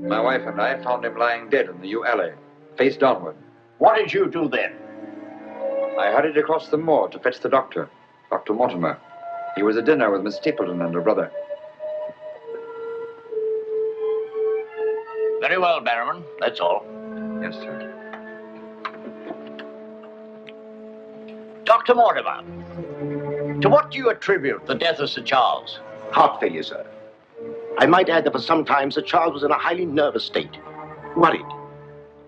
My wife and I found him lying dead in the yew alley, face downward. What did you do then? I hurried across the moor to fetch the doctor, Dr. Mortimer. He was at dinner with Miss Stapleton and her brother. Very well, Barrowman. That's all. Yes, sir. Dr. Mortimer, to what do you attribute the death of Sir Charles? Heart failure, sir. I might add that for some time Sir Charles was in a highly nervous state. Worried.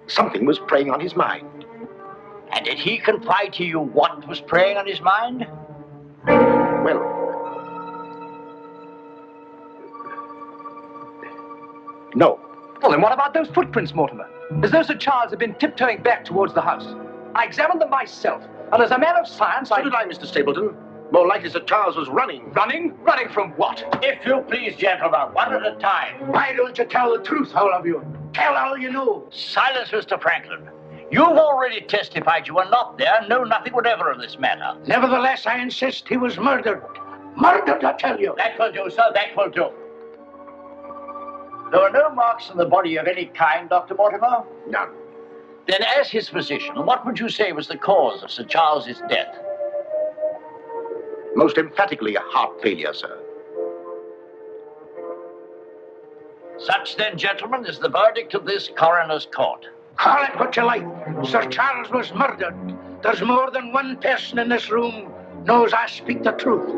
Something was preying on his mind. And did he confide to you what was preying on his mind? Well, no. Well, then what about those footprints, Mortimer? As though Sir Charles had been tiptoeing back towards the house. I examined them myself, and as a man of science, So did I, Mr. Stapleton. More likely Sir Charles was running. Running? Running from what? If you please, gentlemen, one at a time. Why don't you tell the truth, all of you? Tell all you know. Silence, Mr. Franklin. You've already testified you were not there and know nothing whatever of this matter. Nevertheless, I insist he was murdered. Murdered, I tell you. That will do, sir, that will do. There were no marks on the body of any kind, Dr. Mortimer? None. Then, as his physician, what would you say was the cause of Sir Charles's death? Most emphatically a heart failure, sir. Such, then, gentlemen, is the verdict of this coroner's court. Call it what you like. Sir Charles was murdered. There's more than one person in this room knows I speak the truth.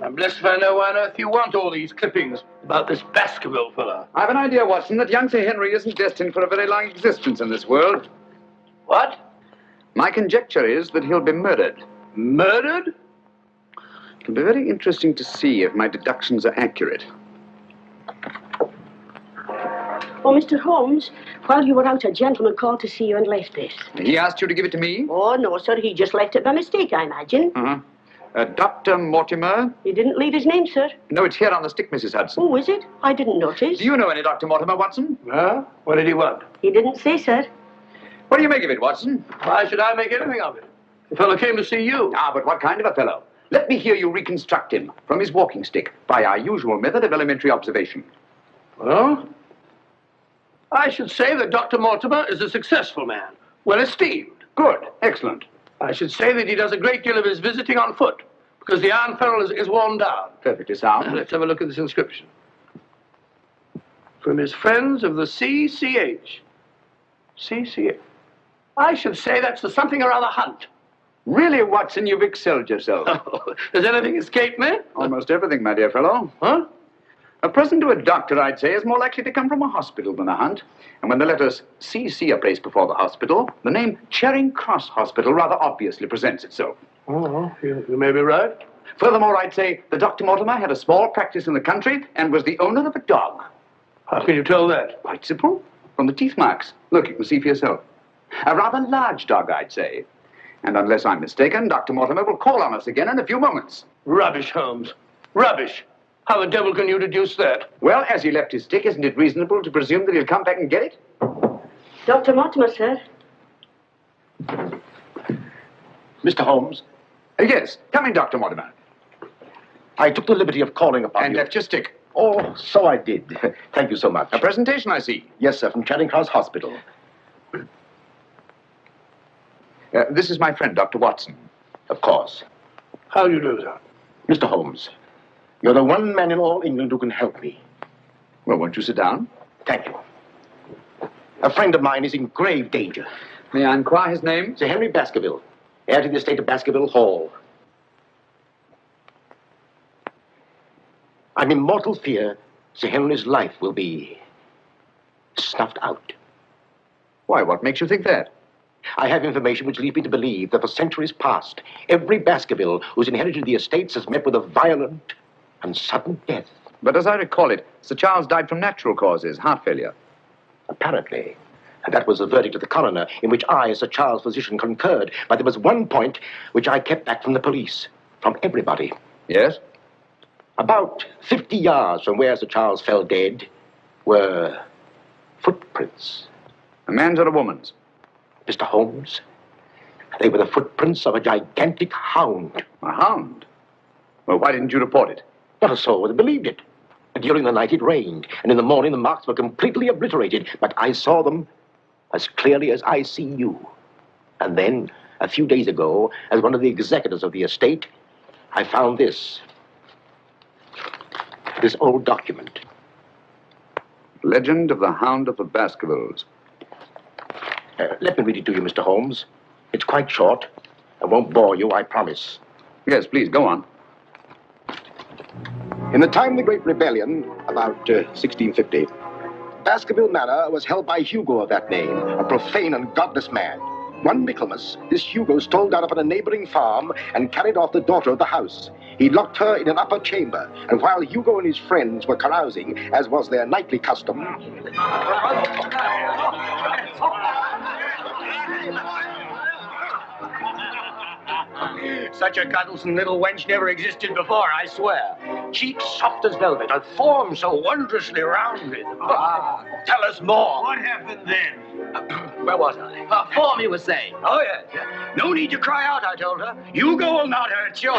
I'm blessed if I know why on earth you want all these clippings about this Baskerville fellow. I've an idea, Watson, that young Sir Henry isn't destined for a very long existence in this world. What? My conjecture is that he'll be murdered. Murdered? It'll be very interesting to see if my deductions are accurate. Oh, Mr. Holmes, while you were out, a gentleman called to see you and left this. He asked you to give it to me? Oh, no, sir. He just left it by mistake, I imagine. Uh-huh. Dr. Mortimer? He didn't leave his name, sir. No, it's here on the stick, Mrs. Hudson. Oh, is it? I didn't notice. Do you know any Dr. Mortimer, Watson? Huh? What did he want? He didn't say, sir. What do you make of it, Watson? Why should I make anything of it? The fellow came to see you. Ah, but what kind of a fellow? Let me hear you reconstruct him from his walking stick by our usual method of elementary observation. Well, I should say that Dr. Mortimer is a successful man, well esteemed. Good. Excellent. I should say that he does a great deal of his visiting on foot, because the iron ferrule is worn down. Perfectly sound. Let's have a look at this inscription. From his friends of the CCH. CCH. I should say that's the something or other hunt. Really, Watson, you've excelled yourself. Does anything escape me? Almost everything, my dear fellow. Huh? A present to a doctor, I'd say, is more likely to come from a hospital than a hunt. And when the letters CC are placed before the hospital, the name Charing Cross Hospital rather obviously presents itself. Oh, you may be right. Furthermore, I'd say that Dr. Mortimer had a small practice in the country and was the owner of a dog. How can you tell that? Quite simple. From the teeth marks. Look, you can see for yourself. A rather large dog, I'd say. And unless I'm mistaken, Dr. Mortimer will call on us again in a few moments. Rubbish, Holmes. Rubbish. How the devil can you deduce that? Well, as he left his stick, isn't it reasonable to presume that he'll come back and get it? Dr. Mortimer, sir. Mr. Holmes, Yes. Come in, Dr. Mortimer. I took the liberty of calling upon And you. left your stick. Oh, so I did. Thank you so much. A presentation, I see. Yes, sir, from Charing Cross Hospital. This is my friend, Dr. Watson. Of course. How do you do, sir? Mr. Holmes, you're the one man in all England who can help me. Well, won't you sit down? Thank you. A friend of mine is in grave danger. May I inquire his name? Sir Henry Baskerville, heir to the estate of Baskerville Hall. I'm in mortal fear Sir Henry's life will be snuffed out. Why, what makes you think that? I have information which leads me to believe that for centuries past, every Baskerville who's inherited the estates has met with a violent and sudden death. But as I recall it, Sir Charles died from natural causes, heart failure. Apparently. And that was the verdict of the coroner, in which I, as Sir Charles' physician, concurred. But there was one point which I kept back from the police, from everybody. Yes? About 50 yards from where Sir Charles fell dead were footprints. A man's or a woman's? Mr. Holmes, they were the footprints of a gigantic hound. A hound? Well, why didn't you report it? Not a soul would have believed it. During the night it rained, and in the morning the marks were completely obliterated, but I saw them as clearly as I see you. And then, a few days ago, as one of the executors of the estate, I found this old document. Legend of the Hound of the Baskervilles. Let me read it to you, Mr. Holmes. It's quite short and won't bore you, I promise. Yes, please, go on. In the time of the Great Rebellion, about 1650, Baskerville Manor was held by Hugo of that name, a profane and godless man. One Michaelmas, this Hugo stole down upon a neighboring farm and carried off the daughter of the house. He locked her in an upper chamber, and while Hugo and his friends were carousing, as was their nightly custom, Such a cuddlesome little wench never existed before, I swear. Cheeks soft as velvet, and form so wondrously rounded. Tell us more. What happened then? Where was I? Form, you were saying. Oh, yes. No need to cry out, I told her. Hugo will not hurt you.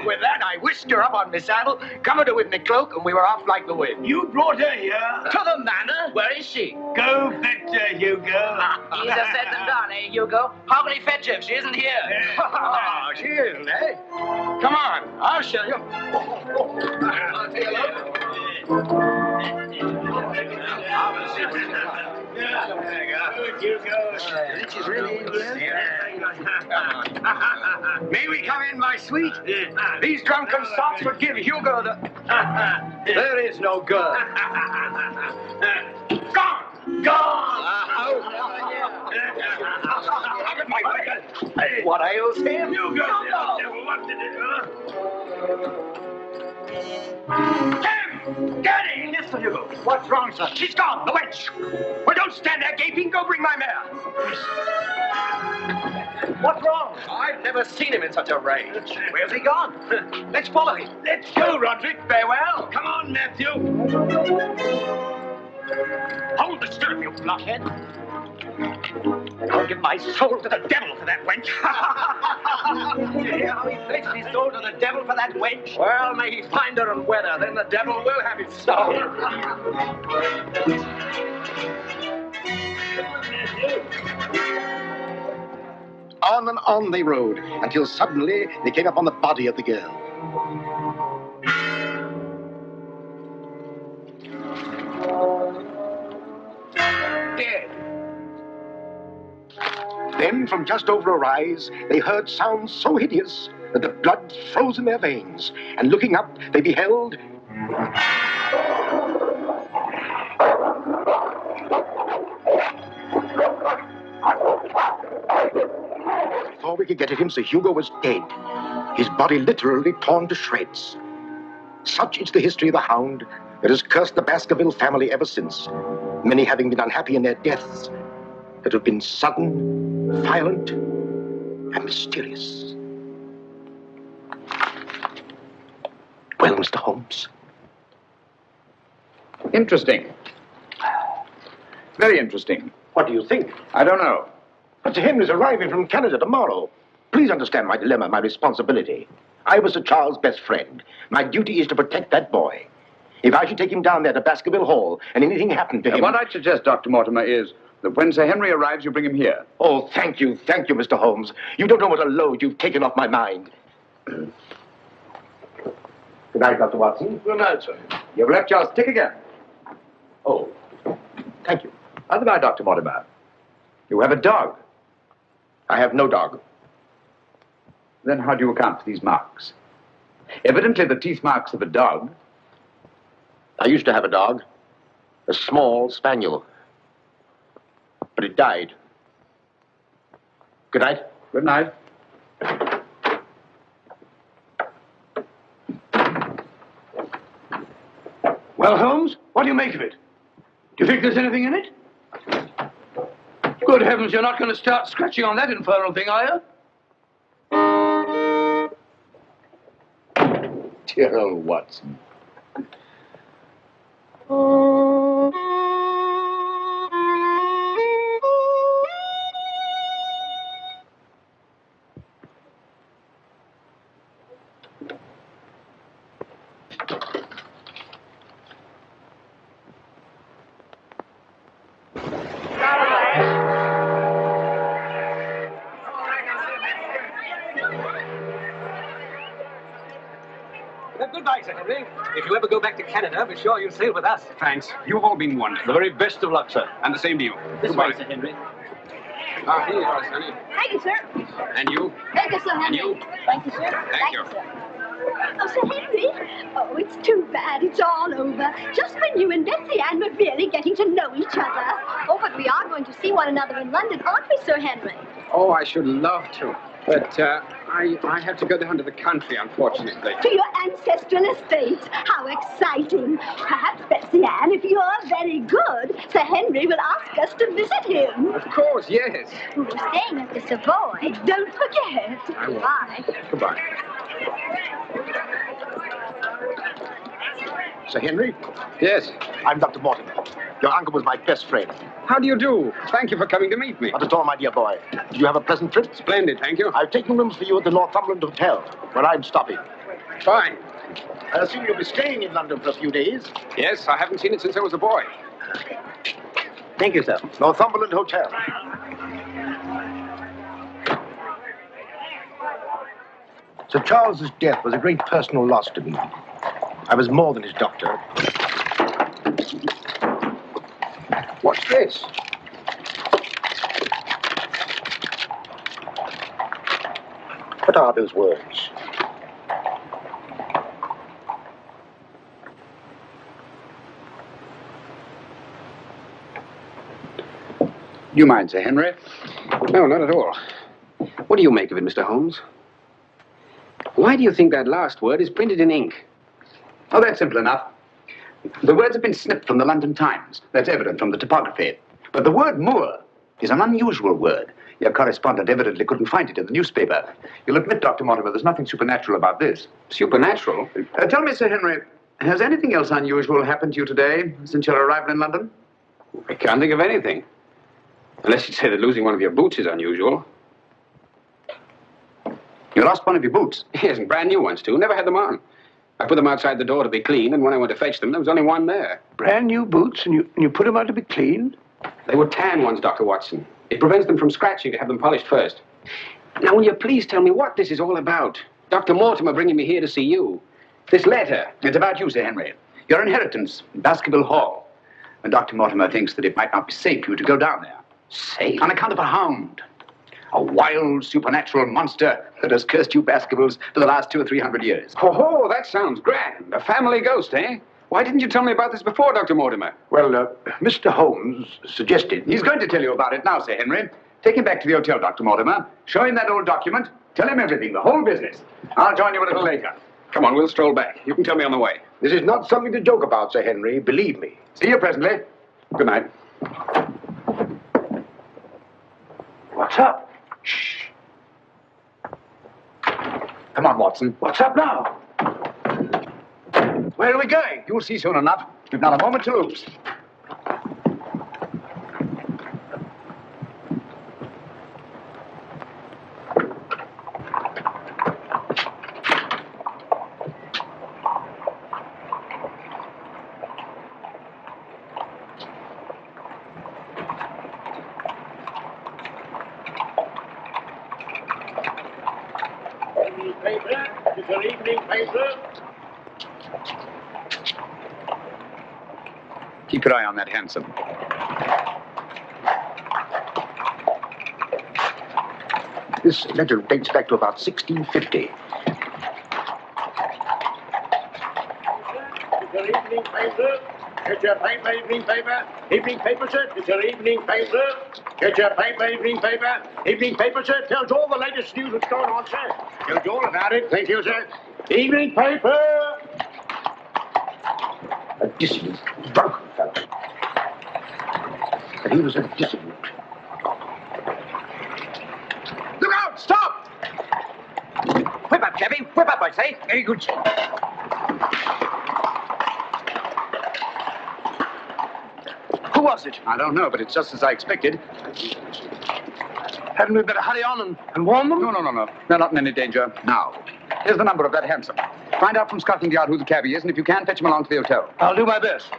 With that, I whisked her up on my saddle, covered her with my cloak, and we were off like the wind. You brought her here? To the manor? Where is she? Go fetch her, Hugo. Easier said than done, eh, Hugo? How can he fetch her if she isn't here? Oh, she isn't, eh? Come on, I'll show you. I'll take a look. She's really in here? May we come in, my sweet? These drunken sots would give Hugo the... There is no girl. Gone! Gone! What ails him? Hugo! What did it... Get in! Listen, Hugo. What's wrong, sir? She's gone, the wench. Well, don't stand there gaping. Go bring my mare. What's wrong? I've never seen him in such a rage. Where's he gone? Let's follow him. Let's go, Roderick. Farewell. Come on, Matthew. Hold the stirrup, you blockhead. I'll give my soul to the devil for that wench. You hear how he pledged his soul to the devil for that wench? Well, may he find her and wed her, then the devil will have his soul. on and on they rode, until suddenly they came upon the body of the girl. Dead. Then, from just over a rise, they heard sounds so hideous that the blood froze in their veins, and looking up, they beheld... Before we could get at him, Sir Hugo was dead, his body literally torn to shreds. Such is the history of the Hound that has cursed the Baskerville family ever since, many having been unhappy in their deaths that have been sudden, violent, and mysterious. Well, Mr. Holmes? Interesting. Very interesting. What do you think? I don't know. Mr. Henry's arriving from Canada tomorrow. Please understand my dilemma, my responsibility. I was Sir Charles' best friend. My duty is to protect that boy. If I should take him down there to Baskerville Hall and anything happened to him... What I'd suggest, Dr. Mortimer, is that when Sir Henry arrives, you bring him here. Oh, thank you, Mr. Holmes. You don't know what a load you've taken off my mind. Good night, Dr. Watson. Good night, sir. You've left your stick again. Oh, thank you. How about Dr. Mortimer? You have a dog. I have no dog. Then how do you account for these marks? Evidently the teeth marks of a dog. I used to have a dog, a small spaniel, but it died. Good night. Good night. Well, Holmes, what do you make of it? Do you think there's anything in it? Good heavens, you're not going to start scratching on that infernal thing, are you? Dear old Watson. Goodbye, Sir Henry. If you ever go back to Canada, be sure you sail with us. Thanks. You've all been wonderful. The very best of luck, sir. And the same to you. This Goodbye. way, Sir Henry. Ah, here you are, Sonny. Thank you, sir. And you? Thank you, Sir Henry. And you? Thank you, sir. Thank you. sir. Oh, Sir Henry. Oh, it's too bad it's all over. Just when you and Betsy Ann were really getting to know each other. Oh, but we are going to see one another in London, aren't we, Sir Henry? Oh, I should love to. But I have to go down to the country, unfortunately. To your ancestral estates. How exciting. Perhaps, Betsy Ann, if you're very good, Sir Henry will ask us to visit him. Of course, yes. We're staying at the Savoy. Don't forget. I will. Bye. Goodbye. Sir Henry, Yes. I'm Dr. Mortimer. Your uncle was my best friend. How do you do? Thank you for coming to meet me. Not at all, my dear boy. Did you have a pleasant trip? Splendid, thank you. I've taken rooms for you at the Northumberland Hotel, where I'm stopping. Fine. I assume you'll be staying in London for a few days. Yes, I haven't seen it since I was a boy. Thank you, sir. Northumberland Hotel. Sir Charles's death was a great personal loss to me. I was more than his doctor. What's this? What are those words? You mind, Sir Henry? No, not at all. What do you make of it, Mr. Holmes? Why do you think that last word is printed in ink? Oh, that's simple enough. The words have been snipped from the London Times. That's evident from the typography. But the word moor is an unusual word. Your correspondent evidently couldn't find it in the newspaper. You'll admit, Dr. Mortimer, there's nothing supernatural about this. Supernatural? Tell me, Sir Henry, has anything else unusual happened to you today since your arrival in London? I can't think of anything. Unless you'd say that losing one of your boots is unusual. You lost one of your boots. Yes, and brand new ones, too. Never had them on. I put them outside the door to be cleaned, and when I went to fetch them, there was only one there. Brand new boots, and you put them out to be cleaned? They were tan ones, Dr. Watson. It prevents them from scratching to have them polished first. Now, will you please tell me what this is all about? Dr. Mortimer bringing me here to see you. This letter. It's about you, Sir Henry. Your inheritance, Baskerville Hall. And Dr. Mortimer thinks that it might not be safe for you to go down there. Safe? On account of a hound. A wild, supernatural monster that has cursed you Baskervilles for the last 200 or 300 years. Oh, that sounds grand. A family ghost, eh? Why didn't you tell me about this before, Dr. Mortimer? Well, Mr. Holmes suggested... He's going to tell you about it now, Sir Henry. Take him back to the hotel, Dr. Mortimer. Show him that old document. Tell him everything, the whole business. I'll join you a little later. Come on, we'll stroll back. You can tell me on the way. This is not something to joke about, Sir Henry. Believe me. See you presently. Good night. What's up? Shh. Come on, Watson. What's up now? Where are we going? You'll see soon enough. We've not a moment to lose. It's your evening paper. Keep your eye on that hansom. This letter dates back to about 1650. It's your evening paper. Get your paper, evening paper. Evening paper, sir. It's your evening paper. Get your paper, evening paper. Evening paper, sir. Tells all the latest news that's going on, sir. Tells you all about it. Thank you, sir. Evening paper. A dissident, drunken fellow. that he was a dissident. Look out! Stop! Whip up, Chevy. Whip up, I say. Very good, sir. Who was it? I don't know, but it's just as I expected. Hadn't we better hurry on and warn them? No. They're not in any danger now. Here's the number of that hansom. Find out from Scotland Yard who the cabby is, and if you can, fetch him along to the hotel. I'll do my best.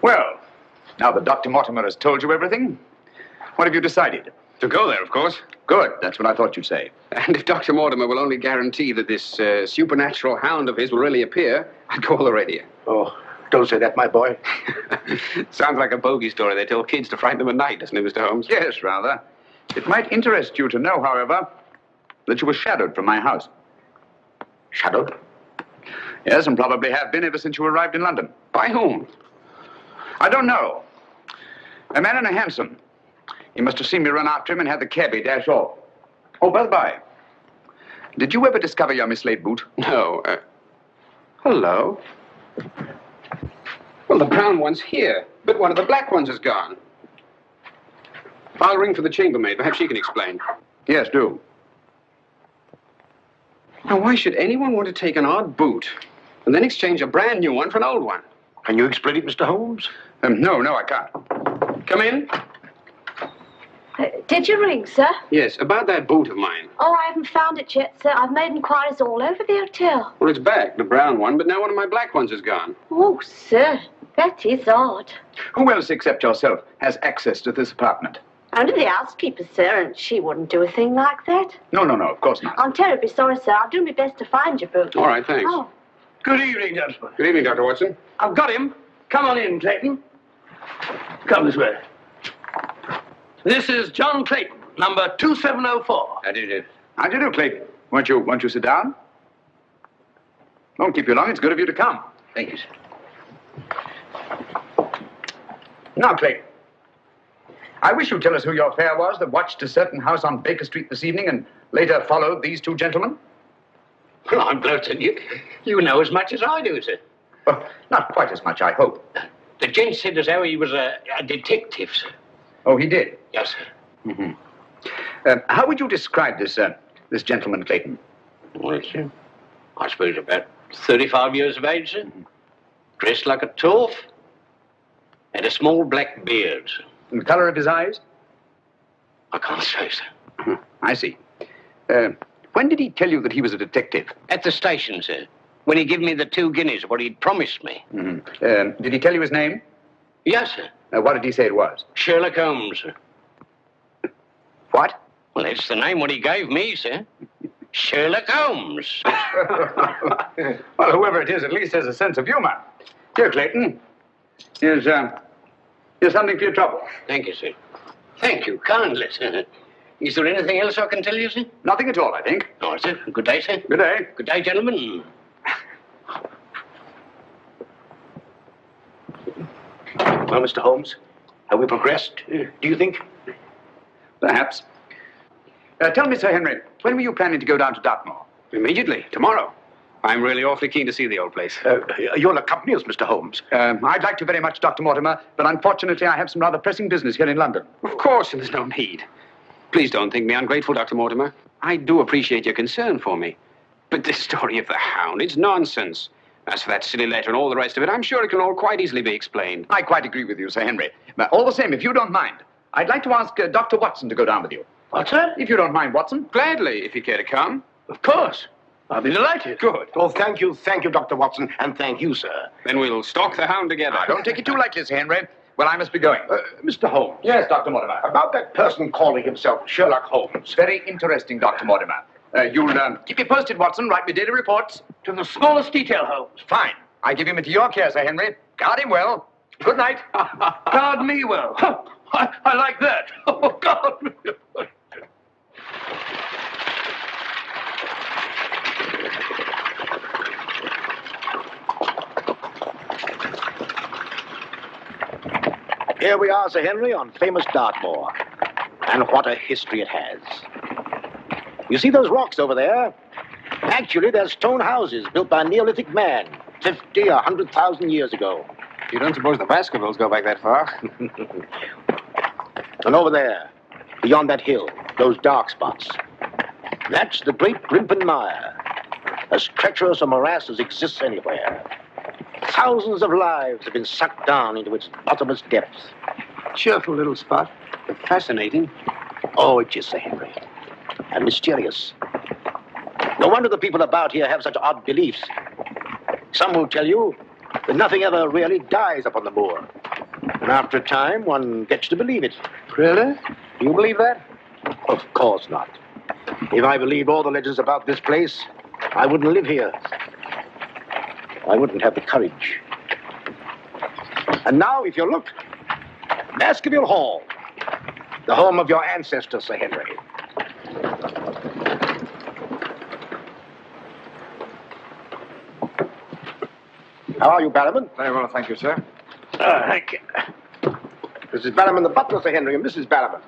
Well, now that Dr. Mortimer has told you everything, what have you decided? To go there, of course. Good. That's what I thought you'd say. And if Dr. Mortimer will only guarantee that this supernatural hound of his will really appear, I'd go already. Oh, don't say that, my boy. Sounds like a bogey story they tell kids to frighten them at night, doesn't it, Mr. Holmes? Yes, rather. It might interest you to know, however, that you were shadowed from my house. Shadowed? Yes, and probably have been ever since you arrived in London. By whom? I don't know. A man in a hansom. He must have seen me run after him and had the cabby dash off. Oh, by the by, did you ever discover your mislaid boot? No. Hello? Well, the brown one's here, but one of the black ones is gone. I'll ring for the chambermaid. Perhaps she can explain. Yes, do. Now, why should anyone want to take an odd boot and then exchange a brand new one for an old one? Can you explain it, Mr. Holmes? No, I can't. Come in. Did you ring, sir? Yes, about that boot of mine. Oh, I haven't found it yet, sir. I've made inquiries all over the hotel. Well, it's back, the brown one, but now one of my black ones is gone. Oh, sir, that is odd. Who else except yourself has access to this apartment? Only the housekeeper, sir, and she wouldn't do a thing like that. No, of course not. I'm terribly sorry, sir. I'll do my best to find your boot. All right, thanks. Oh. Good evening, gentlemen. Good evening, Dr. Watson. I've got him. Come on in, Clayton. Come this way. This is John Clayton, number 2704. How do you do? How do you do, Clayton? Won't you sit down? Won't keep you long. It's good of you to come. Thank you, sir. Now, Clayton, I wish you'd tell us who your fare was that watched a certain house on Baker Street this evening and later followed these two gentlemen. Well, I'm glad to you know as much as I do, sir. Well, not quite as much, I hope. The gent said as how he was a detective, sir. Oh, he did? Yes, sir. Mm-hmm. How would you describe this gentleman, Clayton? Well, sir, I suppose about 35 years of age, sir. Dressed like a toff. Had a small black beard, sir. And the color of his eyes? I can't say, sir. I see. When did he tell you that he was a detective? At the station, sir. When he gave me the 2 guineas, what he'd promised me. Mm-hmm. Did he tell you his name? Yes, sir. What did he say it was? Sherlock Holmes, sir. What? Well, that's the name what he gave me, sir. Sherlock Holmes. Well, whoever it is at least has a sense of humor. Here, Clayton. Here's something for your trouble. Thank you, sir. Thank you kindly, sir. Is there anything else I can tell you, sir? Nothing at all, I think. All right, sir. Good day, sir. Good day. Good day, gentlemen. Well, Mr. Holmes, have we progressed, do you think? Perhaps. Tell me, Sir Henry, when were you planning to go down to Dartmoor? Immediately, tomorrow. I'm really awfully keen to see the old place. You'll accompany us, Mr. Holmes. I'd like to very much, Dr. Mortimer, but unfortunately I have some rather pressing business here in London. Of course, and there's no need. Please don't think me ungrateful, Dr. Mortimer. I do appreciate your concern for me. But this story of the Hound, it's nonsense. As for that silly letter and all the rest of it, I'm sure it can all quite easily be explained. I quite agree with you, Sir Henry. But all the same, if you don't mind, I'd like to ask Dr. Watson to go down with you. What's that? If you don't mind, Watson. Gladly, if you care to come. Of course. I'll be delighted. Good. Oh, thank you, Dr. Watson, and thank you, sir. Then we'll stalk the Hound together. Don't take it too lightly, Sir Henry. Well, I must be going. Mr. Holmes. Yes, Dr. Mortimer. About that person calling himself Sherlock Holmes. Very interesting, Dr. Mortimer. You'll keep me posted, Watson. Write me daily reports. To the smallest detail, Holmes. Fine. I give him into your care, Sir Henry. Guard him well. Good night. Guard me well. I like that. Oh, guard me. Here we are, Sir Henry, on famous Dartmoor. And what a history it has. You see those rocks over there? Actually, they're stone houses built by a Neolithic man 50 or 100,000 years ago. You don't suppose the Baskervilles go back that far? And over there, beyond that hill, those dark spots. That's the great Grimpen Mire, as treacherous a morass as exists anywhere. Thousands of lives have been sucked down into its bottomless depths. Cheerful little spot. Fascinating. Oh, it is, Sir Henry. And mysterious. No wonder the people about here have such odd beliefs. Some will tell you that nothing ever really dies upon the moor. And after a time, one gets to believe it. Really? Do you believe that? Of course not. If I believed all the legends about this place, I wouldn't live here. I wouldn't have the courage. And now, if you look, Baskerville Hall, the home of your ancestors, Sir Henry. How are you, Barrowman? Very well, thank you, sir. Thank you. This is Barrowman the butler, Sir Henry, and Mrs. Barrowman.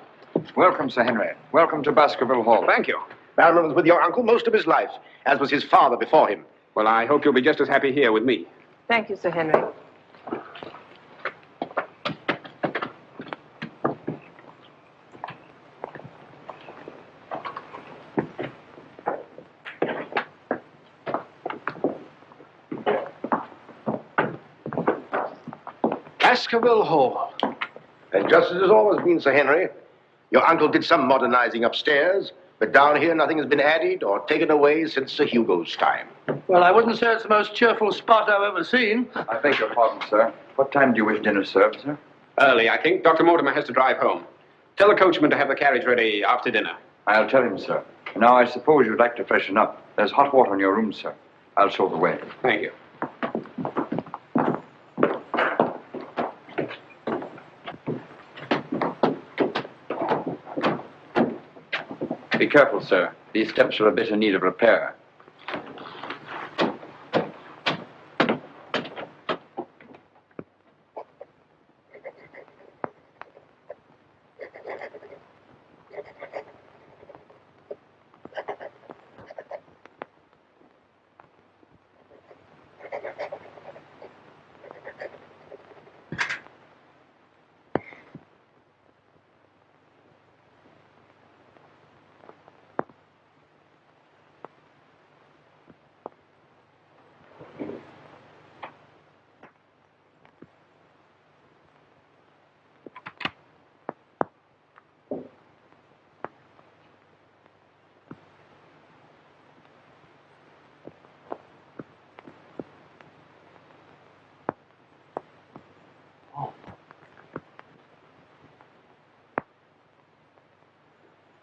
Welcome, Sir Henry. Welcome to Baskerville Hall. Thank you. Barrowman was with your uncle most of his life, as was his father before him. Well, I hope you'll be just as happy here with me. Thank you, Sir Henry. Baskerville Hall. And just as it's always been, Sir Henry, your uncle did some modernizing upstairs, but down here nothing has been added or taken away since Sir Hugo's time. Well, I wouldn't say it's the most cheerful spot I've ever seen. I beg your pardon, sir. What time do you wish dinner served, sir? Early, I think. Dr. Mortimer has to drive home. Tell the coachman to have the carriage ready after dinner. I'll tell him, sir. Now, I suppose you'd like to freshen up. There's hot water in your room, sir. I'll show the way. Thank you. Be careful, sir. These steps are a bit in need of repair.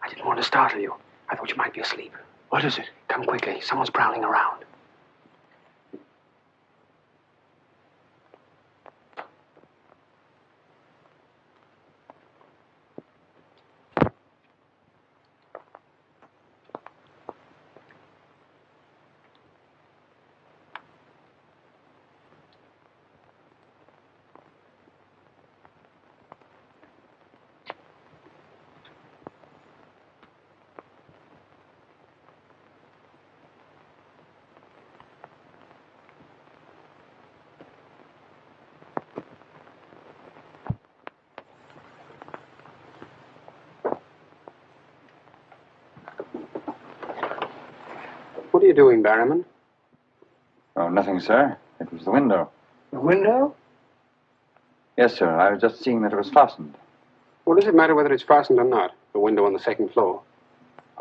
I didn't want to startle you. I thought you might be asleep. What is it? Come quickly. Someone's prowling around. What are you doing, Barrowman? Oh, nothing, sir. It was the window. The window? Yes, sir. I was just seeing that it was fastened. What does it matter whether it's fastened or not? The window on the second floor.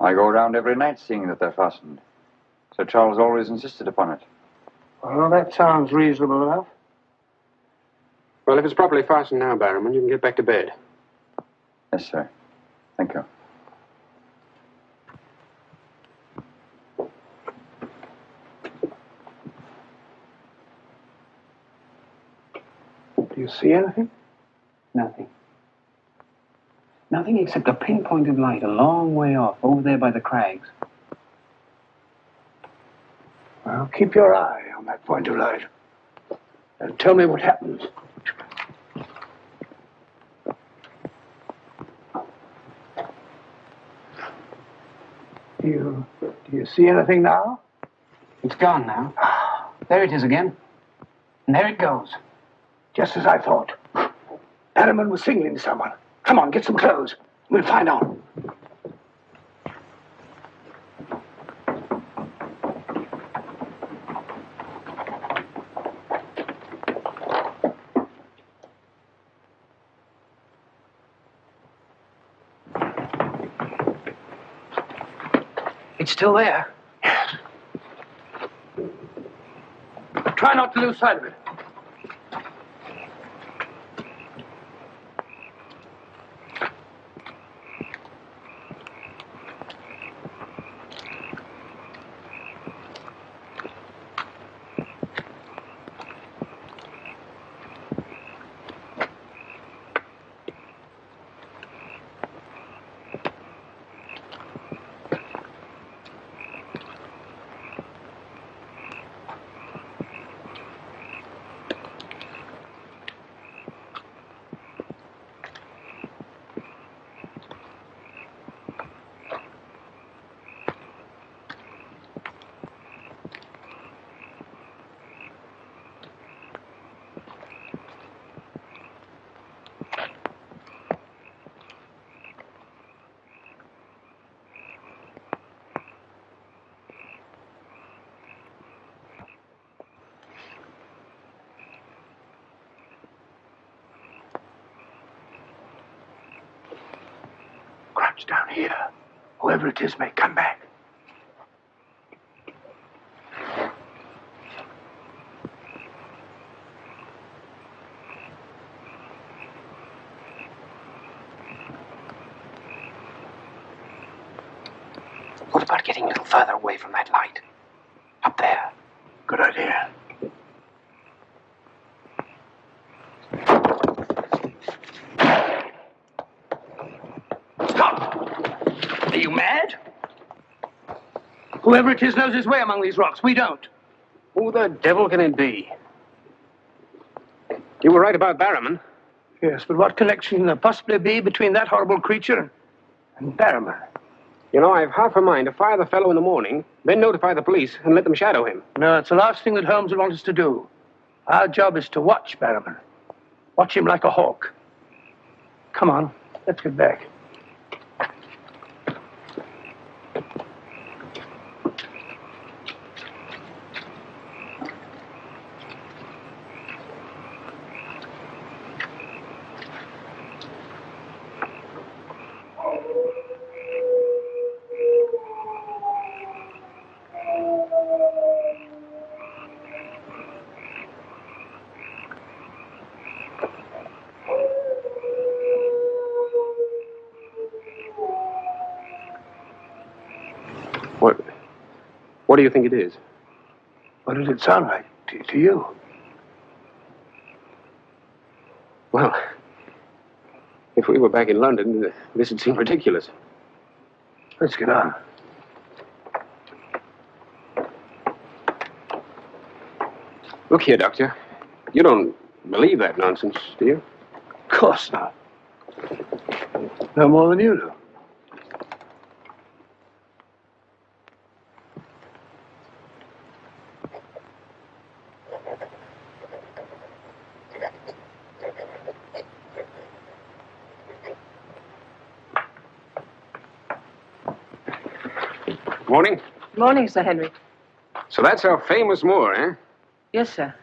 I go around every night seeing that they're fastened. Sir Charles always insisted upon it. Well, that sounds reasonable enough. Well, if it's properly fastened now, Barrowman, you can get back to bed. Yes, sir. Thank you. Do you see anything? Nothing. Nothing except a pinpoint of light a long way off, over there by the crags. Well, keep your eye on that point of light. And tell me what happens. Do you see anything now? It's gone now. There it is again. And there it goes. Just as I thought. Barrowman was signaling to someone. Come on, get some clothes. We'll find out. It's still there. Yes. Try not to lose sight of it. Crouch down here. Whoever it is may come back. What about getting a little further away from that light? Up there. Good idea. Stop! Are you mad? Whoever it is knows his way among these rocks. We don't. Who the devil can it be? You were right about Barrowman. Yes, but what connection can there possibly be between that horrible creature and Barrowman? You know, I've half a mind to fire the fellow in the morning, then notify the police and let them shadow him. No, it's the last thing that Holmes would want us to do. Our job is to watch Barrowman. Watch him like a hawk. Come on, let's get back. What do you think it is? What does it sound like to you? Well, if we were back in London, this would seem ridiculous. Let's get on. Look here, Doctor. You don't believe that nonsense, do you? Of course not. No more than you do. Morning. Morning, Sir Henry. So that's our famous moor, eh? Yes, sir.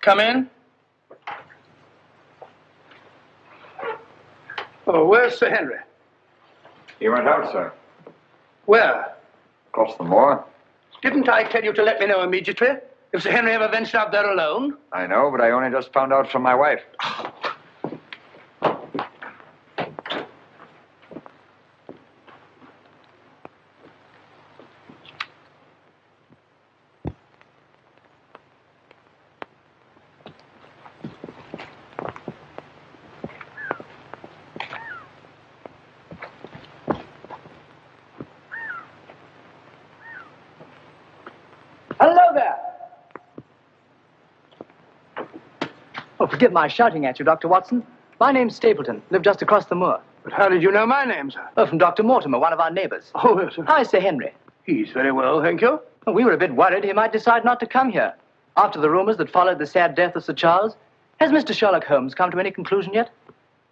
Come in. Oh, where's Sir Henry? He went out, sir. Where? Across the moor. Didn't I tell you to let me know immediately if Sir Henry ever ventured out there alone? I know, but I only just found out from my wife. Hello there. Oh, forgive my shouting at you, Dr. Watson. My name's Stapleton. Live just across the moor. But how did you know my name, sir? Oh, from Dr. Mortimer, one of our neighbors. Oh, yes, sir. Hi, Sir Henry. He's very well, thank you. Well, we were a bit worried he might decide not to come here. After the rumors that followed the sad death of Sir Charles, has Mr. Sherlock Holmes come to any conclusion yet?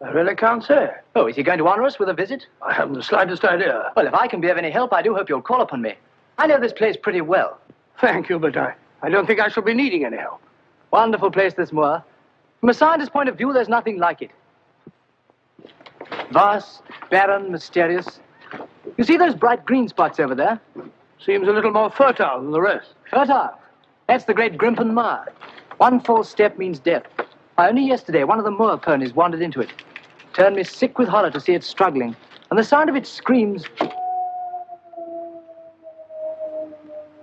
I really can't say. Oh, is he going to honor us with a visit? I haven't the slightest idea. Well, if I can be of any help, I do hope you'll call upon me. I know this place pretty well. Thank you, but I don't think I shall be needing any help. Wonderful place, this moor. From a scientist's point of view, there's nothing like it. Vast, barren, mysterious. You see those bright green spots over there? Seems a little more fertile than the rest. Fertile. That's the great Grimpen Moor. One false step means death. Only yesterday, one of the moor ponies wandered into it. Turned me sick with horror to see it struggling. And the sound of its screams...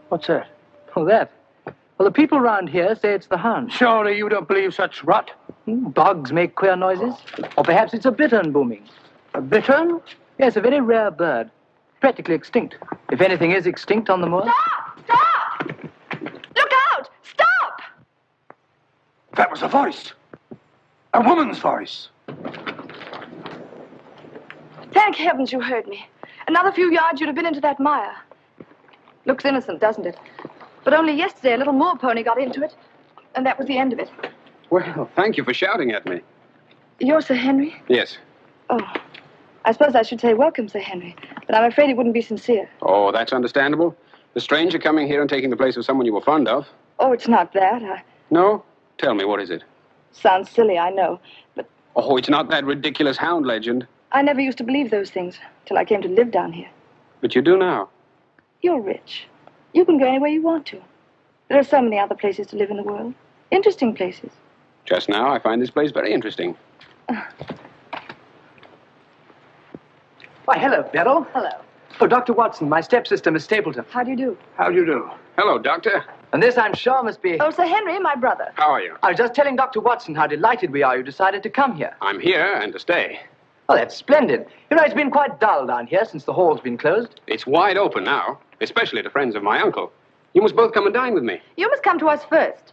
What's that? Oh, that. Well, the people round here say it's the Hound. Surely you don't believe such rot? Bogs make queer noises. Or perhaps it's a bittern booming. A bittern? Yes, a very rare bird. Practically extinct. If anything is extinct on the moor. Stop! Stop! Look out! Stop! That was a voice. A woman's voice. Thank heavens you heard me. Another few yards, you'd have been into that mire. Looks innocent, doesn't it? But only yesterday, a little moor pony got into it, and that was the end of it. Well, thank you for shouting at me. You're Sir Henry? Yes. Oh, I suppose I should say welcome, Sir Henry, but I'm afraid it wouldn't be sincere. Oh, that's understandable. The stranger coming here and taking the place of someone you were fond of. Oh, it's not that. No? Tell me, what is it? Sounds silly, I know, but Oh, it's not that ridiculous Hound legend. I never used to believe those things till I came to live down here. But you do now. You're rich. You can go anywhere you want to. There are so many other places to live in the world. Interesting places. Just now, I find this place very interesting. Why, hello, Beryl. Hello. Oh, Dr. Watson, my stepsister, Miss Stapleton. How do you do? How do you do? Hello, Doctor. And this, I'm sure, must be... Oh, Sir Henry, my brother. How are you? I was just telling Dr. Watson how delighted we are you decided to come here. I'm here and to stay. Oh, that's splendid. You know, it's been quite dull down here since the hall's been closed. It's wide open now, especially to friends of my uncle. You must both come and dine with me. You must come to us first.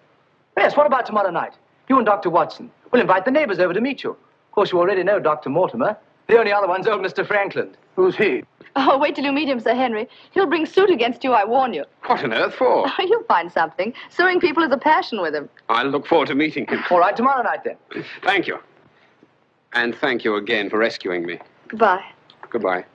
Yes, what about tomorrow night? You and Dr. Watson. We'll invite the neighbors over to meet you. Of course, you already know Dr. Mortimer. The only other one's old Mr. Franklin. Who's he? Oh, wait till you meet him, Sir Henry. He'll bring suit against you, I warn you. What on earth for? You'll find something. Suing people is a passion with him. I'll look forward to meeting him. All right, tomorrow night, then. Thank you. And thank you again for rescuing me. Goodbye. Goodbye.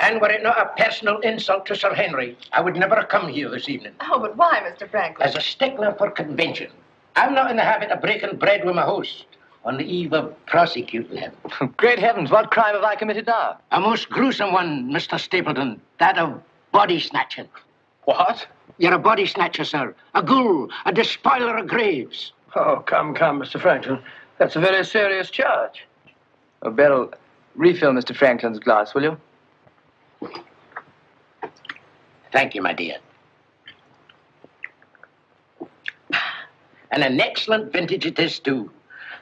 And were it not a personal insult to Sir Henry, I would never have come here this evening. Oh, but why, Mr. Franklin? As a stickler for convention, I'm not in the habit of breaking bread with my host on the eve of prosecuting him. Great heavens, what crime have I committed now? A most gruesome one, Mr. Stapleton, that of body snatching. What? You're a body snatcher, sir. A ghoul, a despoiler of graves. Oh, come, Mr. Franklin. That's a very serious charge. Oh, Beryl, refill Mr. Franklin's glass, will you? Thank you, my dear. And an excellent vintage it is, too.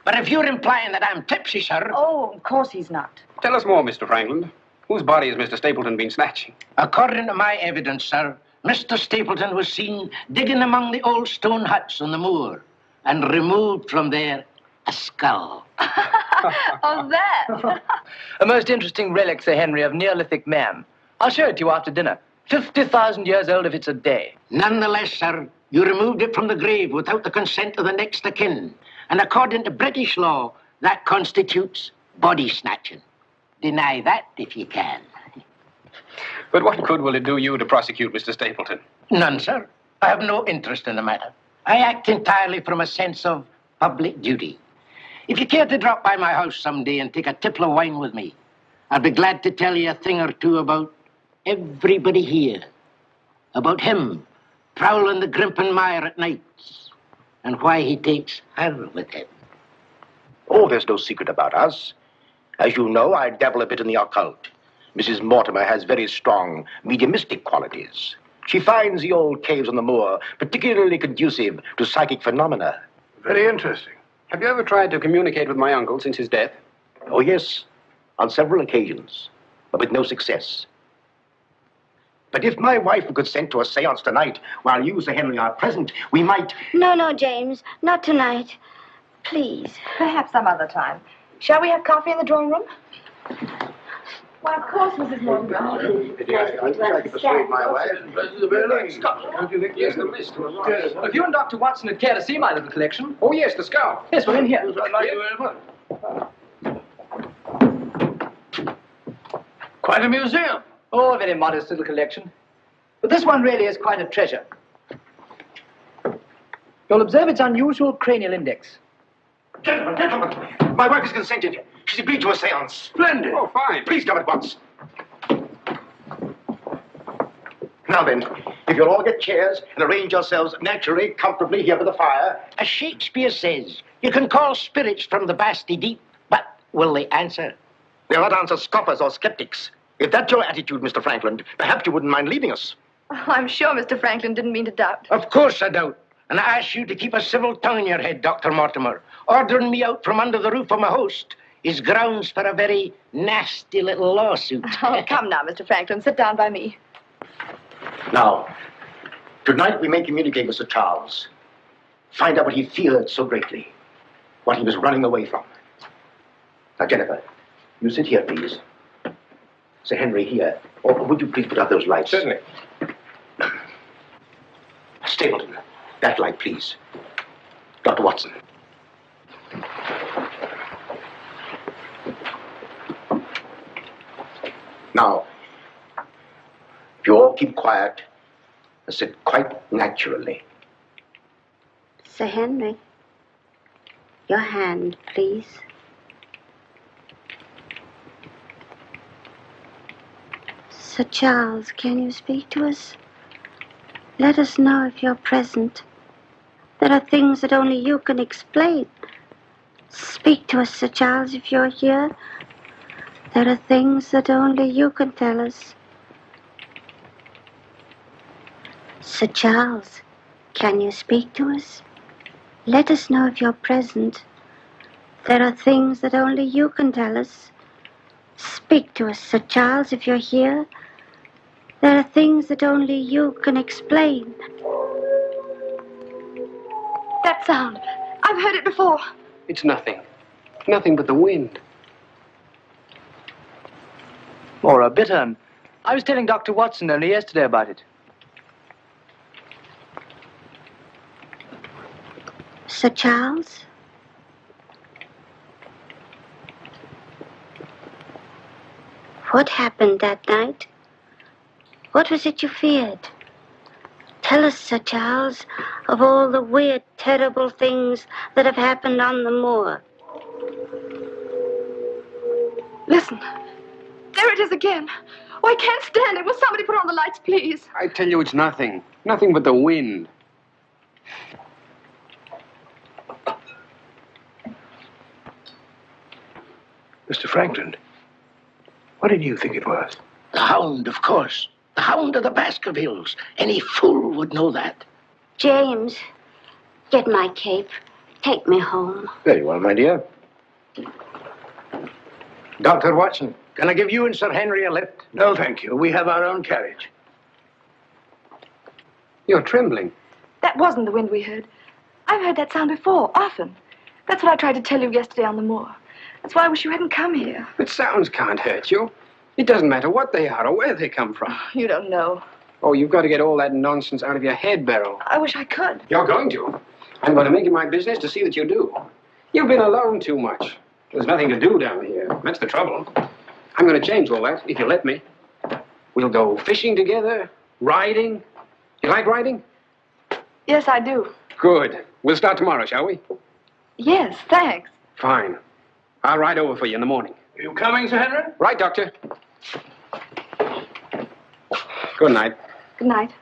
But if you're implying that I'm tipsy, sir... Oh, of course he's not. Tell us more, Mr. Franklin. Whose body has Mr. Stapleton been snatching? According to my evidence, sir, Mr. Stapleton was seen digging among the old stone huts on the moor and removed from there a skull. Oh, that. A most interesting relic, Sir Henry, of Neolithic man. I'll show it to you after dinner. 50,000 years old if it's a day. Nonetheless, sir, you removed it from the grave without the consent of the next of kin. And according to British law, that constitutes body snatching. Deny that if you can. But what good will it do you to prosecute Mr. Stapleton? None, sir. I have no interest in the matter. I act entirely from a sense of public duty. If you care to drop by my house someday and take a tipple of wine with me, I'll be glad to tell you a thing or two about everybody here. About him prowling the Grimpen Mire at nights and why he takes her with him. Oh, there's no secret about us. As you know, I dabble a bit in the occult. Mrs. Mortimer has very strong mediumistic qualities. She finds the old caves on the moor particularly conducive to psychic phenomena. Very interesting. Have you ever tried to communicate with my uncle since his death? Oh, yes, on several occasions, but with no success. But if my wife would consent to a seance tonight, while you, Sir Henry, are present, we might... No, James, not tonight. Please. Perhaps some other time. Shall we have coffee in the drawing room? Why, of course, Mrs. Mortimer. I could persuade my wife. Stop. Don't you think? Yes, the list. If you and Dr. Watson would care to see my little collection. Oh, yes, the scout. Yes, we're in here. I'd like you very much. Quite a museum. Oh, a very modest little collection. But this one really is quite a treasure. You'll observe its unusual cranial index. Gentlemen, my wife has consented. She's agreed to a seance. Splendid. Oh, fine. Please come at once. Now then, if you'll all get chairs and arrange yourselves naturally, comfortably here by the fire. As Shakespeare says, you can call spirits from the vasty deep, but will they answer? They'll not answer scoffers or skeptics. If that's your attitude, Mr. Franklin, perhaps you wouldn't mind leaving us. Oh, I'm sure Mr. Franklin didn't mean to doubt. Of course I don't. And I ask you to keep a civil tongue in your head, Dr. Mortimer. Ordering me out from under the roof of my host is grounds for a very nasty little lawsuit. Oh, come now, Mr. Franklin. Sit down by me. Now, tonight we may communicate with Sir Charles. Find out what he feared so greatly. What he was running away from. Now, Jennifer, you sit here, please. Sir Henry, here. Or would you please put out those lights? Certainly. Stapleton, that light, please. Dr. Watson. Now, if you all keep quiet and sit quite naturally. Sir Henry, your hand, please. Sir Charles, can you speak to us? Let us know if you're present. There are things that only you can explain. Speak to us, Sir Charles, if you're here. There are things that only you can tell us. Sir Charles, can you speak to us? Let us know if you're present. There are things that only you can tell us. Speak to us, Sir Charles, if you're here. There are things that only you can explain. That sound. I've heard it before. It's nothing. Nothing but the wind. Or a bittern. I was telling Dr. Watson only yesterday about it. Sir Charles? What happened that night? What was it you feared? Tell us, Sir Charles, of all the weird, terrible things that have happened on the moor. Listen. There it is again. Oh, I can't stand it. Will somebody put on the lights, please? I tell you, it's nothing. Nothing but the wind. Mr. Franklin, what did you think it was? The Hound, of course. The Hound of the Baskervilles. Any fool would know that. James, get my cape. Take me home. Very well, my dear. Dr. Watson, can I give you and Sir Henry a lift? No, thank you. We have our own carriage. You're trembling. That wasn't the wind we heard. I've heard that sound before, often. That's what I tried to tell you yesterday on the moor. That's why I wish you hadn't come here. But sounds can't hurt you. It doesn't matter what they are or where they come from. You don't know. Oh, you've got to get all that nonsense out of your head, Beryl. I wish I could. You're going to. I'm going to make it my business to see that you do. You've been alone too much. There's nothing to do down here. That's the trouble. I'm going to change all that, if you let me. We'll go fishing together, riding. You like riding? Yes, I do. Good. We'll start tomorrow, shall we? Yes, thanks. Fine. I'll ride over for you in the morning. Are you coming, Sir Henry? Right, Doctor. Good night. Good night.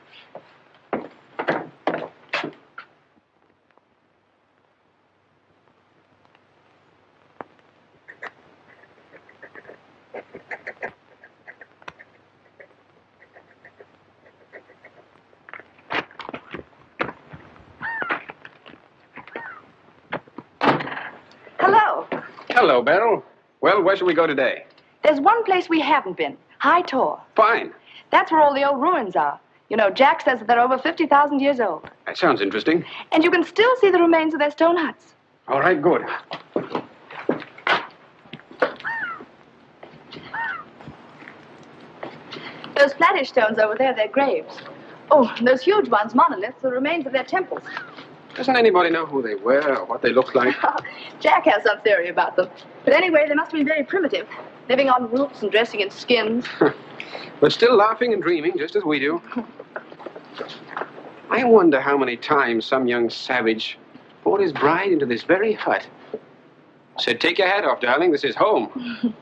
so, Beryl. Well, where shall we go today? There's one place we haven't been. High Tor. Fine. That's where all the old ruins are. You know, Jack says that they're over 50,000 years old. That sounds interesting. And you can still see the remains of their stone huts. All right, good. Those flattish stones over there, they're graves. Oh, and those huge ones, monoliths, the remains of their temples. Doesn't anybody know who they were or what they looked like? Jack has some theory about them. But anyway, they must be very primitive, living on roots and dressing in skins. But still laughing and dreaming, just as we do. I wonder how many times some young savage brought his bride into this very hut. Said, take your hat off, darling, this is home.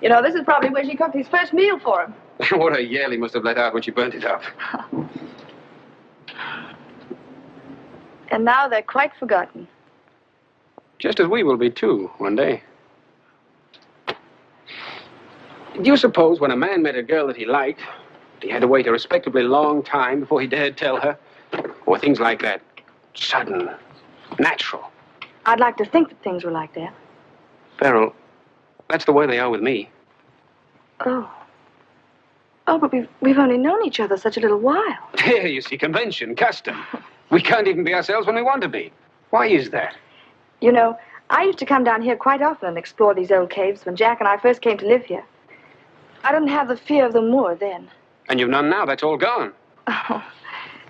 You know, this is probably where she cooked his first meal for him. What a yell he must have let out when she burnt it up. And now they're quite forgotten. Just as we will be, too, one day. Do you suppose when a man met a girl that he liked, he had to wait a respectably long time before he dared tell her? Or things like that, sudden, natural? I'd like to think that things were like that. Beryl, that's the way they are with me. Oh. Oh, but we've only known each other such a little while. There, you see, convention, custom. We can't even be ourselves when we want to be. Why is that? You know, I used to come down here quite often and explore these old caves when Jack and I first came to live here. I didn't have the fear of the moor then. And you've none now. That's all gone. Oh,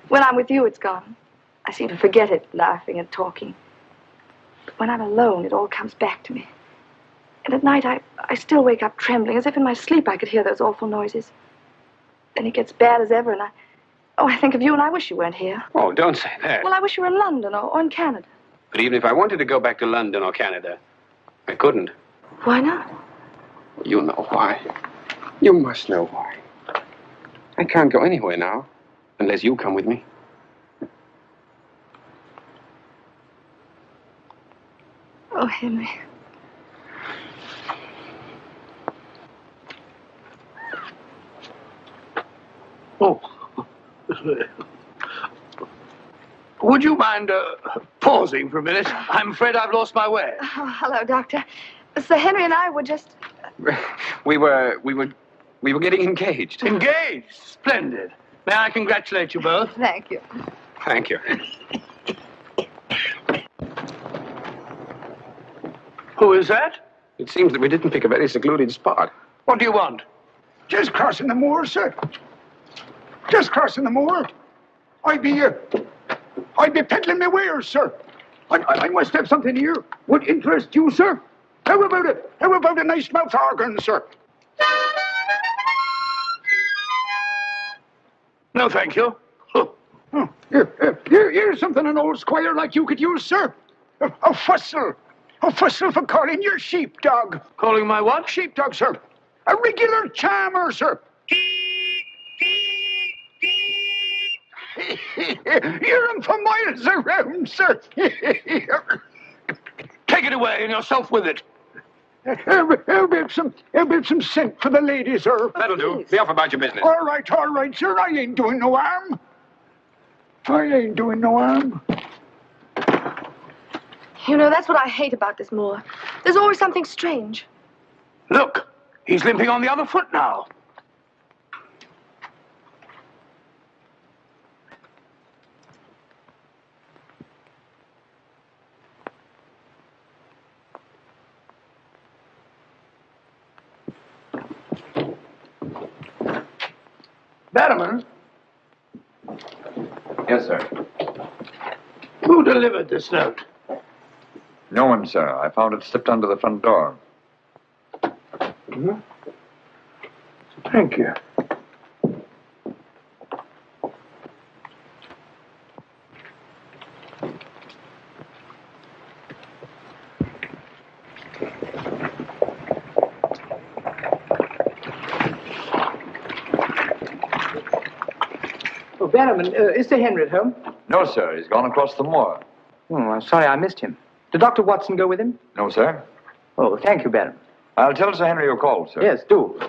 when I'm with you, it's gone. I seem to forget it, laughing and talking. But when I'm alone, it all comes back to me. And at night, I still wake up trembling, as if in my sleep I could hear those awful noises. Then it gets bad as ever, and I think of you, and I wish you weren't here. Oh, don't say that. Well, I wish you were in London or in Canada. But even if I wanted to go back to London or Canada, I couldn't. Why not? You know why. You must know why. I can't go anywhere now, unless you come with me. Oh, Henry. Oh. Would you mind pausing for a minute? I'm afraid I've lost my way. Oh, hello, Doctor. Sir Henry and I were just... We were getting engaged. Engaged? Splendid. May I congratulate you both? Thank you. Thank you. Who is that? It seems that we didn't pick a very secluded spot. What do you want? Just crossing the moor, sir. Just crossing the moor. I'd be peddling my wares, sir. I must have something here. Would interest you, sir. How about it? How about a nice mouth organ, sir? No, thank you. Oh, here's something an old squire like you could use, sir. A fussel. A fussel for calling your sheepdog. Calling my what? Sheepdog, sir. A regular charmer, sir. Hear him for miles around, sir. Take it away and yourself with it. How about some scent for the lady, sir? That'll do. Be off about your business. All right, sir. I ain't doing no harm. You know, that's what I hate about this moor. There's always something strange. Look, he's limping on the other foot now. Batterman? Yes, sir. Who delivered this note? No one, sir. I found it slipped under the front door. Hmm? Thank you. Oh, Barrowman, is Sir Henry at home? No, sir. He's gone across the moor. Oh, I'm sorry I missed him. Did Dr. Watson go with him? No, sir. Oh, thank you, Barrowman. I'll tell Sir Henry you called, sir. Yes, do.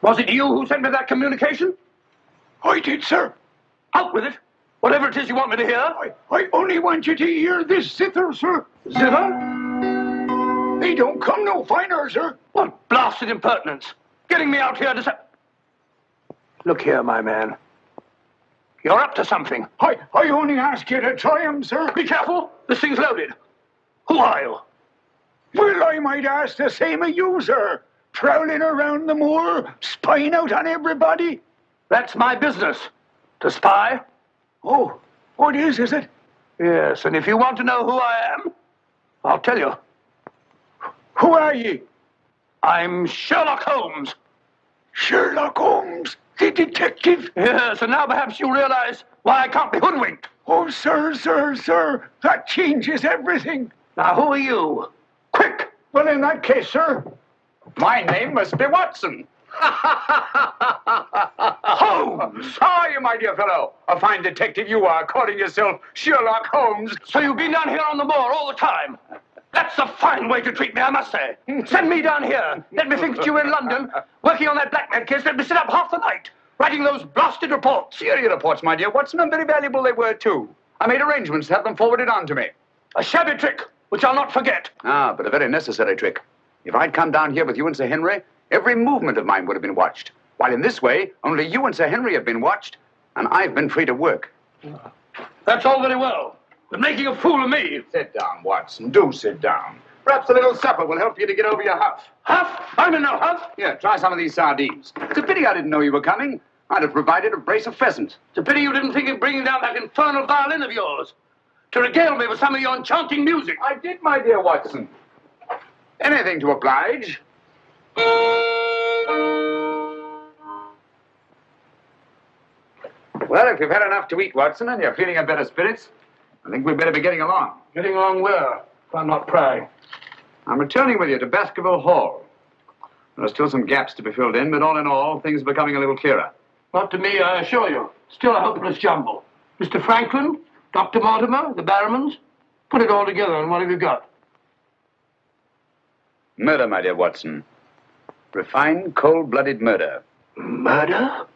Was it you who sent me that communication? I did, sir. Out with it. Whatever it is you want me to hear. I only want you to hear this zither, sir. Zither? They don't come no finer, sir. What blasted impertinence. Getting me out here to say... Look here, my man. You're up to something. I only ask you to try 'em, sir. Be careful. This thing's loaded. Who are you? Well, I might ask the same of you, sir. Prowling around the moor, spying out on everybody. That's my business. To spy. Oh, what is it? Yes, and if you want to know who I am, I'll tell you. Who are ye? I'm Sherlock Holmes. Sherlock Holmes, the detective? Yes, and now perhaps you realize why I can't be hoodwinked. Oh, sir, that changes everything. Now, who are you? Quick! Well, in that case, sir, My name must be Watson. Holmes! How are you, my dear fellow? A fine detective you are, calling yourself Sherlock Holmes. So you've been down here on the moor all the time? That's a fine way to treat me, I must say. Send me down here. Let me think that you were in London, working on that blackmail case. Let me sit up half the night, writing those blasted reports. Serious reports, my dear Watson, and very valuable they were, too. I made arrangements to have them forwarded on to me. A shabby trick, which I'll not forget. Ah, but a very necessary trick. If I'd come down here with you and Sir Henry, every movement of mine would have been watched. While in this way, only you and Sir Henry have been watched, and I've been free to work. That's all very well. But making a fool of me. Sit down, Watson. Do sit down. Perhaps a little supper will help you to get over your huff. Huff? I'm in no huff. Here, try some of these sardines. It's a pity I didn't know you were coming. I'd have provided a brace of pheasants. It's a pity you didn't think of bringing down that infernal violin of yours to regale me with some of your enchanting music. I did, my dear Watson. Anything to oblige. Well, if you've had enough to eat, Watson, and you're feeling in better spirits, I think we'd better be getting along. Getting along where? If I'm not prying. I'm returning with you to Baskerville Hall. There are still some gaps to be filled in, but all in all, things are becoming a little clearer. Not to me, I assure you. Still a hopeless jumble. Mr. Franklin, Dr. Mortimer, the Barrowmans. Put it all together, and what have you got? Murder, my dear Watson. Refined, cold-blooded murder. Murder?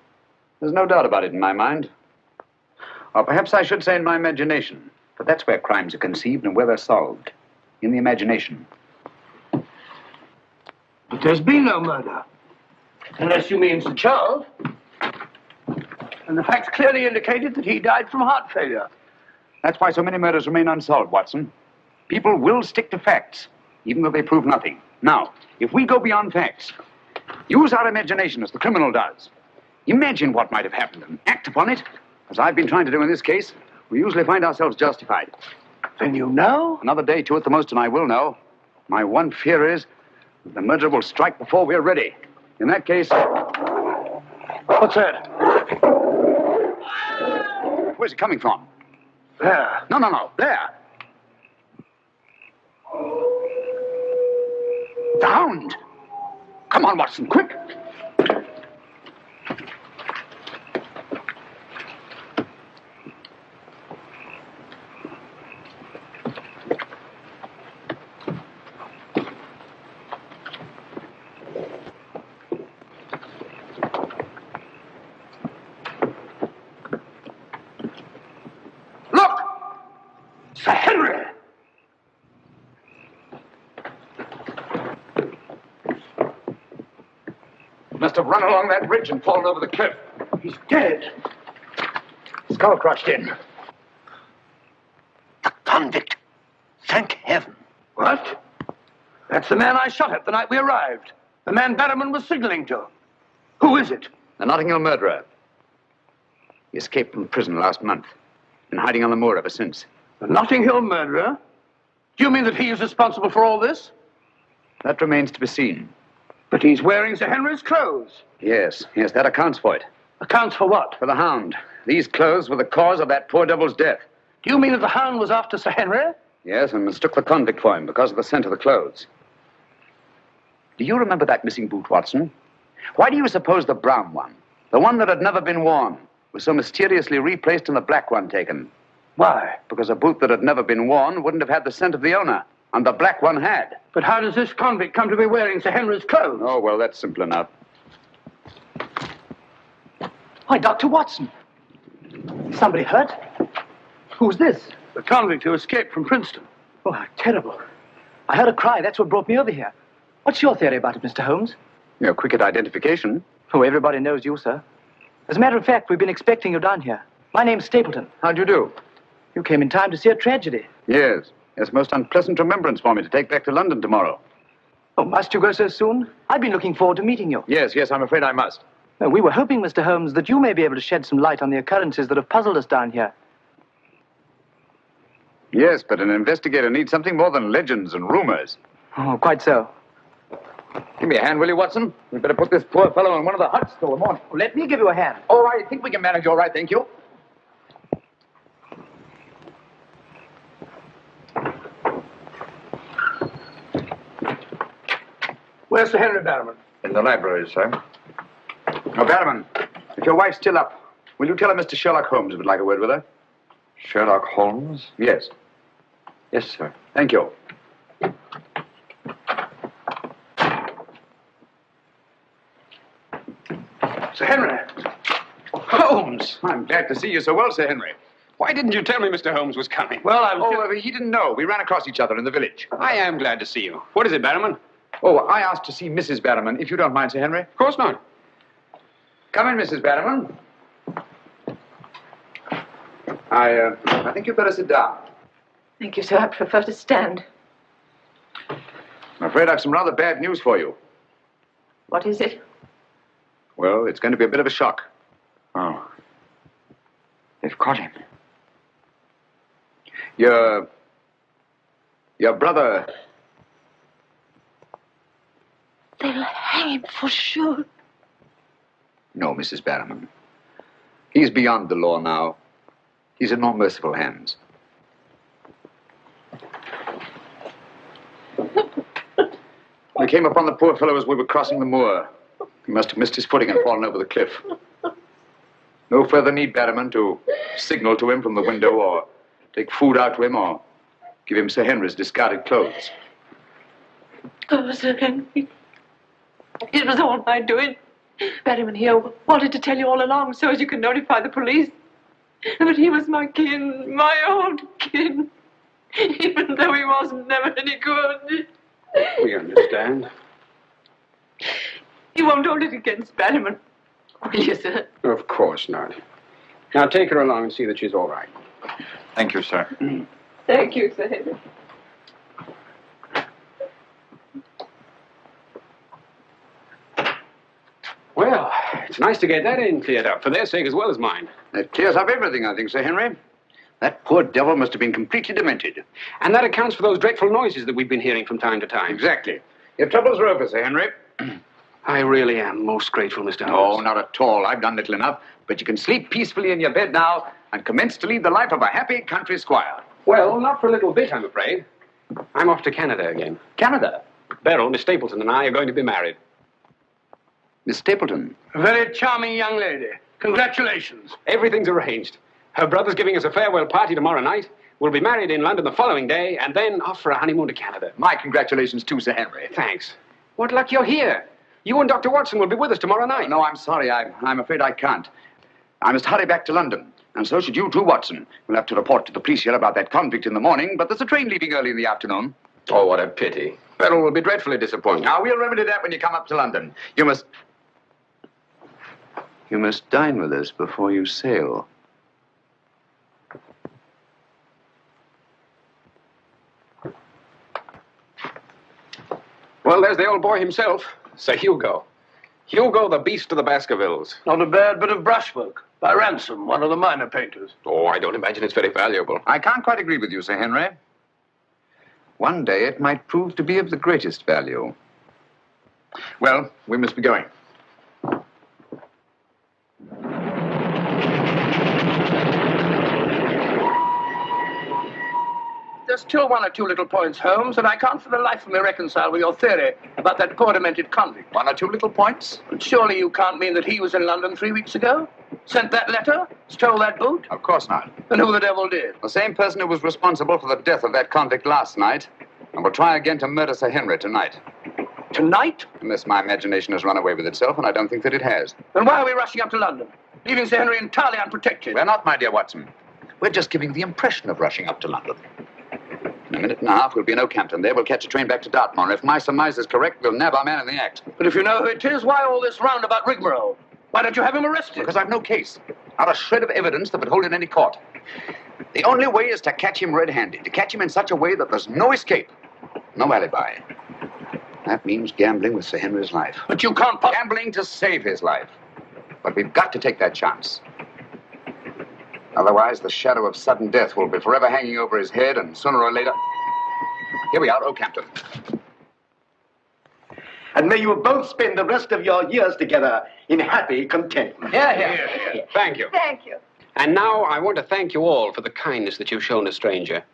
There's no doubt about it in my mind. Or perhaps I should say in my imagination. But that's where crimes are conceived and where they're solved. In the imagination. But there's been no murder. Unless you mean Sir Charles. And the facts clearly indicated that he died from heart failure. That's why so many murders remain unsolved, Watson. People will stick to facts, even though they prove nothing. Now, if we go beyond facts, use our imagination as the criminal does. Imagine what might have happened and act upon it, as I've been trying to do in this case. We usually find ourselves justified. Then you know? Another day, two at the most, and I will know. My one fear is that the murderer will strike before we're ready. In that case... What's that? Where's it coming from? There. No. There. The Hound. Come on, Watson, quick. Sir Henry! Must have run along that ridge and fallen over the cliff. He's dead. Skull crushed in. The convict. Thank heaven. What? That's the man I shot at the night we arrived. The man Barrowman was signaling to. Who is it? The Notting Hill murderer. He escaped from prison last month. Been hiding on the moor ever since. The Notting Hill murderer? Do you mean that he is responsible for all this? That remains to be seen. But he's wearing Sir Henry's clothes. Yes, that accounts for it. Accounts for what? For the Hound. These clothes were the cause of that poor devil's death. Do you mean that the Hound was after Sir Henry? Yes, and mistook the convict for him because of the scent of the clothes. Do you remember that missing boot, Watson? Why do you suppose the brown one, the one that had never been worn, was so mysteriously replaced and the black one taken? Why? Because a boot that had never been worn wouldn't have had the scent of the owner, and the black one had. But how does this convict come to be wearing Sir Henry's clothes? Oh, well, that's simple enough. Why, Dr. Watson. Somebody hurt? Who's this? The convict who escaped from Princeton. Oh, how terrible. I heard a cry. That's what brought me over here. What's your theory about it, Mr. Holmes? You're quick at identification. Oh, everybody knows you, sir. As a matter of fact, we've been expecting you down here. My name's Stapleton. How do you do? You came in time to see a tragedy. Yes. It's a most unpleasant remembrance for me to take back to London tomorrow. Oh, must you go so soon? I've been looking forward to meeting you. Yes, I'm afraid I must. We were hoping, Mr. Holmes, that you may be able to shed some light on the occurrences that have puzzled us down here. Yes, but an investigator needs something more than legends and rumors. Oh, quite so. Give me a hand, will you, Watson? We'd better put this poor fellow in one of the huts till the morning. Let me give you a hand. Oh, I think we can manage all right, thank you. Where's Sir Henry Barrowman? In the library, sir. Oh, Barrowman, if your wife's still up, will you tell her Mr. Sherlock Holmes would like a word with her? Sherlock Holmes? Yes. Yes, sir. Thank you. Sir Henry. Holmes! I'm glad to see you so well, Sir Henry. Why didn't you tell me Mr. Holmes was coming? Well, I was... Oh, he didn't know. We ran across each other in the village. I am glad to see you. What is it, Barrowman? Oh, I asked to see Mrs. Barrowman, if you don't mind, Sir Henry. Of course not. Come in, Mrs. Barrowman. I think you'd better sit down. Thank you, sir. I prefer to stand. I'm afraid I've some rather bad news for you. What is it? Well, it's going to be a bit of a shock. Oh. They've caught him. Your brother... They'll hang him for sure. No, Mrs. Barrowman. He's beyond the law now. He's in more merciful hands. We came upon the poor fellow as we were crossing the moor. He must have missed his footing and fallen over the cliff. No further need, Barrowman, to signal to him from the window or take food out to him or give him Sir Henry's discarded clothes. Oh, Sir Henry. It was all my doing. Barrowman here wanted to tell you all along so as you can notify the police. But he was my kin, my old kin. Even though he wasn't never any good. We understand. You won't hold it against Barrowman, will you, sir? Of course not. Now take her along and see that she's all right. Thank you, sir. Thank you, Sir Henry. Well, it's nice to get that in cleared up, for their sake as well as mine. It clears up everything, I think, Sir Henry. That poor devil must have been completely demented. And that accounts for those dreadful noises that we've been hearing from time to time. Exactly. Your troubles are over, Sir Henry. I really am most grateful, Mr. No, Holmes. not at all. I've done little enough. But you can sleep peacefully in your bed now and commence to lead the life of a happy country squire. Well, not for a little bit, I'm afraid. I'm off to Canada again. Canada? Beryl, Miss Stapleton, and I are going to be married. Miss Stapleton? A very charming young lady. Congratulations. Everything's arranged. Her brother's giving us a farewell party tomorrow night. We'll be married in London the following day, and then off for a honeymoon to Canada. My congratulations too, Sir Henry. Thanks. What luck you're here. You and Dr. Watson will be with us tomorrow night. No, I'm sorry. I'm afraid I can't. I must hurry back to London. And so should you too, Watson. We'll have to report to the police here about that convict in the morning, but there's a train leaving early in the afternoon. Oh, what a pity. Beryl will be dreadfully disappointed. Now, we'll remedy that when you come up to London. You must dine with us before you sail. Well, there's the old boy himself, Sir Hugo. Hugo, the beast of the Baskervilles. Not a bad bit of brushwork. By Ransom, one of the minor painters. Oh, I don't imagine it's very valuable. I can't quite agree with you, Sir Henry. One day it might prove to be of the greatest value. Well, we must be going. There's still one or two little points, Holmes, that I can't for the life of me reconcile with your theory about that poor demented convict. One or two little points? But surely you can't mean that he was in London 3 weeks ago? Sent that letter? Stole that boot? Of course not. Then who the devil did? The same person who was responsible for the death of that convict last night and will try again to murder Sir Henry tonight. Tonight? Unless my imagination has run away with itself, and I don't think that it has. Then why are we rushing up to London? leaving Sir Henry entirely unprotected. We're not, my dear Watson. We're just giving the impression of rushing up to London. In a minute and a half, we'll be in Oakhampton. There, we'll catch a train back to Dartmoor. If my surmise is correct, we'll nab our man in the act. But if you know who it is, why all this roundabout rigmarole? Why don't you have him arrested? Because I've no case. Not a shred of evidence that would hold in any court. The only way is to catch him red-handed. To catch him in such a way that there's no escape. No alibi. That means gambling with Sir Henry's life. But you can't Gambling to save his life. But we've got to take that chance. Otherwise, the shadow of sudden death will be forever hanging over his head, and sooner or later... Here we are, Oakhampton. And may you both spend the rest of your years together in happy contentment. Yeah. Thank you. Thank you. And now I want to thank you all for the kindness that you've shown a stranger.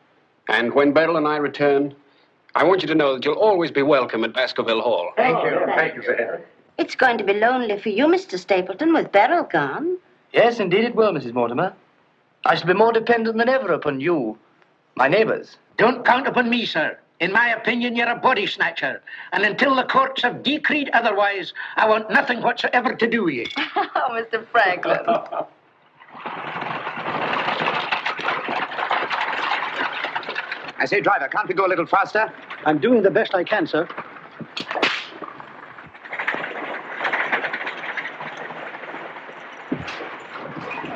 And when Beryl and I return, I want you to know that you'll always be welcome at Baskerville Hall. Thank you. Thank you, Sir Henry. It's going to be lonely for you, Mr. Stapleton, with Beryl gone. Yes, indeed it will, Mrs. Mortimer. I shall be more dependent than ever upon you, my neighbours. Don't count upon me, sir. In my opinion, you're a body snatcher. And until the courts have decreed otherwise, I want nothing whatsoever to do with you. Oh, Mr. Franklin. I say, driver, can't we go a little faster? I'm doing the best I can, sir.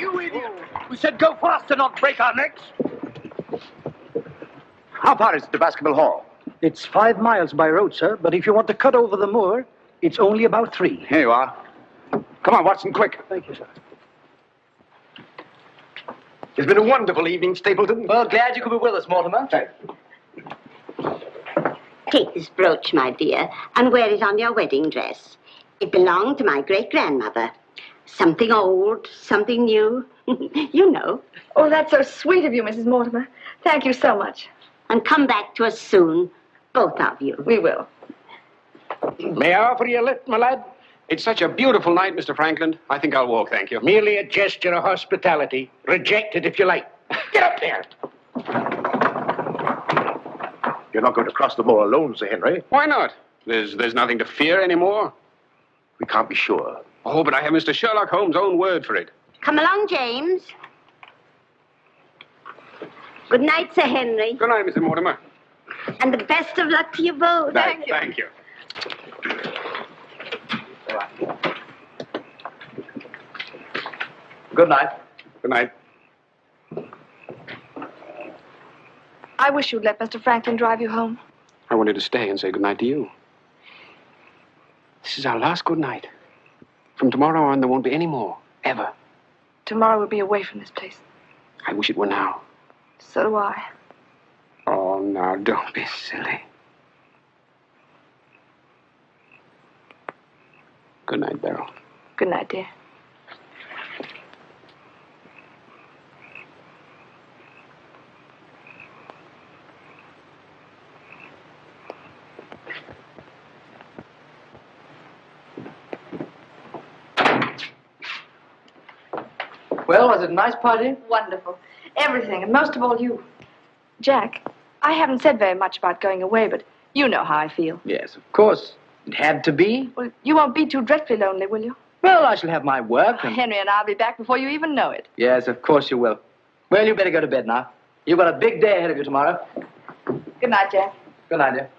You idiot! We said go faster, not break our necks. How far is it to Baskerville Hall? It's 5 miles by road, sir, but if you want to cut over the moor, it's only about 3. Here you are. Come on, Watson, quick. Thank you, sir. It's been a wonderful evening, Stapleton. Well, glad you could be with us, Mortimer. Thanks. Take this brooch, my dear, and wear it on your wedding dress. It belonged to my great-grandmother. Something old, something new. You know. Oh, that's so sweet of you, Mrs. Mortimer. Thank you so much. And come back to us soon, both of you. We will. May I offer you a lift, my lad? It's such a beautiful night, Mr. Franklin. I think I'll walk, thank you. Merely a gesture of hospitality. Reject it if you like. Get up there. You're not going to cross the moor alone, Sir Henry. Why not? There's nothing to fear anymore. We can't be sure. Oh, but I have Mr. Sherlock Holmes' own word for it. Come along, James. Good night, Sir Henry. Good night, Mr. Mortimer. And the best of luck to you both. Thank you. Good night. Good night. I wish you'd let Mr. Franklin drive you home. I wanted to stay and say good night to you. This is our last good night. From tomorrow on, there won't be any more. Ever. Tomorrow we'll be away from this place. I wish it were now. So do I. Oh, now, don't be silly. Good night, Beryl. Good night, dear. Well, was it a nice party? Wonderful. Everything, and most of all you. Jack, I haven't said very much about going away, but you know how I feel. Yes, of course. It had to be. Well, you won't be too dreadfully lonely, will you? Well, I shall have my work. And... Henry and I'll be back before you even know it. Yes, of course you will. Well, you better go to bed now. You've got a big day ahead of you tomorrow. Good night, Jack. Good night, dear.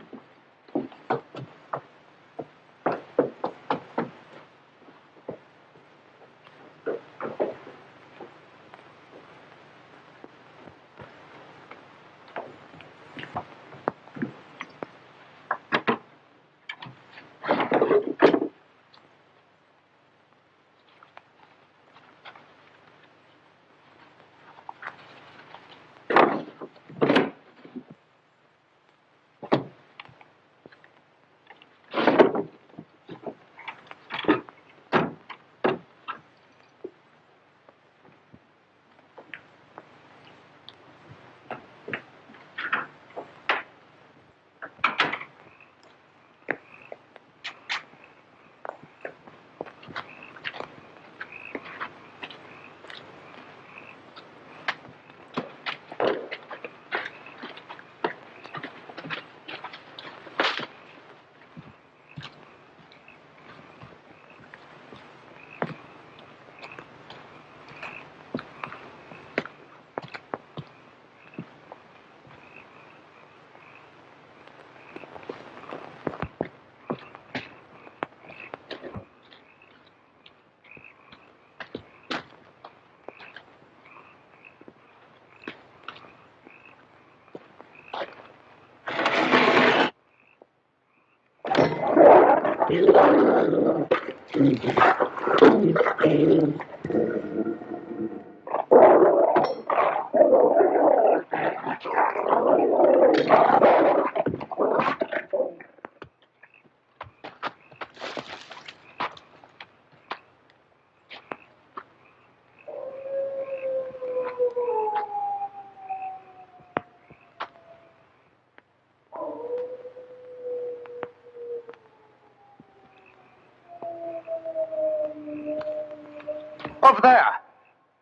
Over there.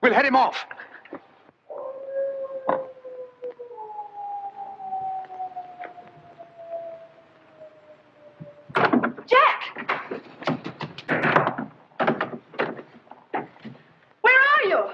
We'll head him off. Jack! Where are you?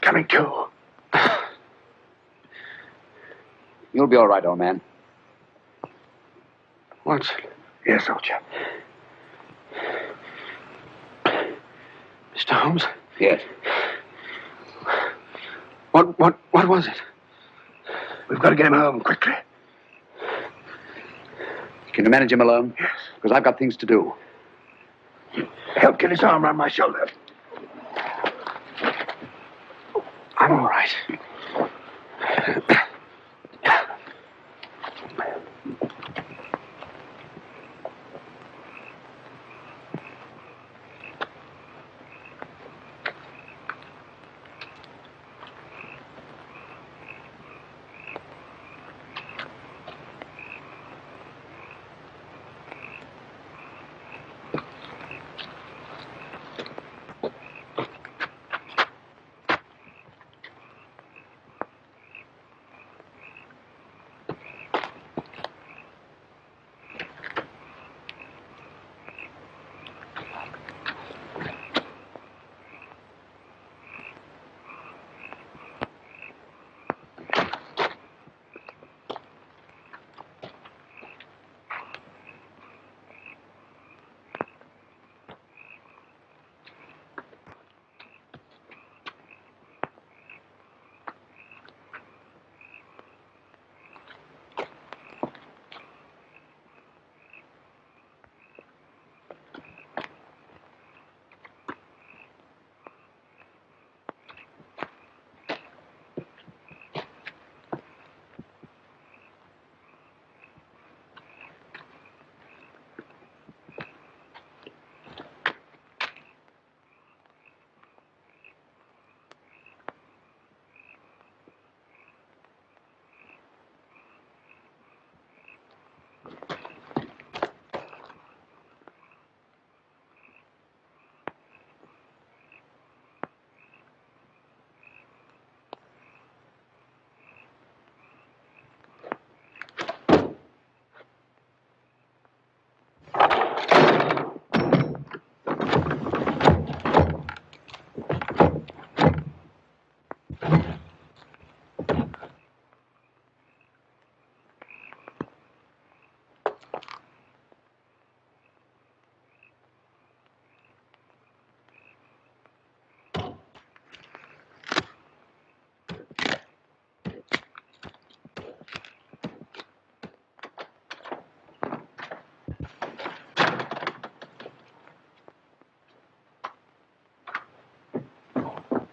Coming to. You'll be all right, old man. Watson. Yes, soldier. Mr. Holmes? Yes. What was it? We've got to get him home quickly. Can you manage him alone? Yes. Because I've got things to do. Help get his arm around my shoulder. I'm all right.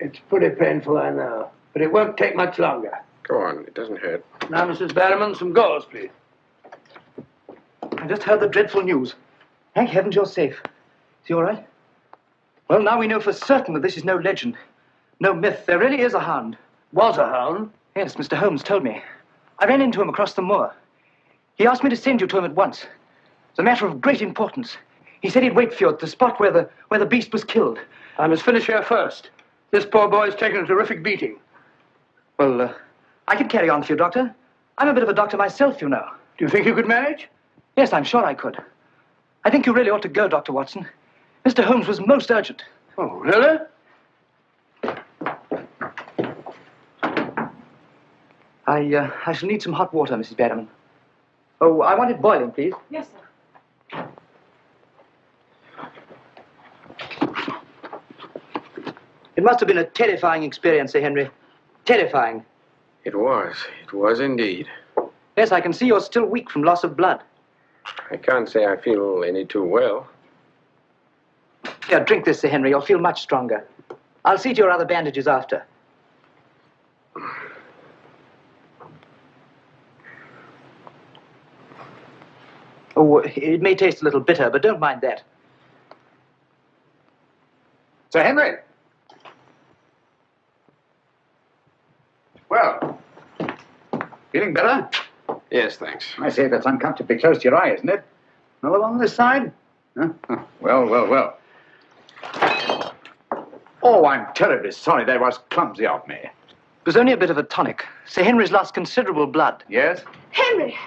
It's pretty painful, I know. But it won't take much longer. Go on, it doesn't hurt. Now, Mrs. Barrowman, some gauze, please. I just heard the dreadful news. Thank heavens you're safe. Is he all right? Well, now we know for certain that this is no legend, no myth. There really is a hound. Was a hound? Yes, Mr. Holmes told me. I ran into him across the moor. He asked me to send you to him at once. It's a matter of great importance. He said he'd wait for you at the spot where the beast was killed. I must finish here first. This poor boy's taken a terrific beating. Well, I can carry on for you, Doctor. I'm a bit of a doctor myself, you know. Do you think you could manage? Yes, I'm sure I could. I think you really ought to go, Dr. Watson. Mr. Holmes was most urgent. Oh, really? I shall need some hot water, Mrs. Barrowman. Oh, I want it boiling, please. Yes, sir. It must have been a terrifying experience, Sir Henry. Terrifying. It was indeed. Yes, I can see you're still weak from loss of blood. I can't say I feel any too well. Here, drink this, Sir Henry. You'll feel much stronger. I'll see to your other bandages after. Oh, it may taste a little bitter, but don't mind that. Sir Henry! Well, feeling better? Yes, thanks. I say that's uncomfortably close to your eye, isn't it? Another one on this side? Huh? Well. Oh, I'm terribly sorry. That was clumsy of me. It was only a bit of a tonic. Sir Henry's lost considerable blood. Yes? Henry!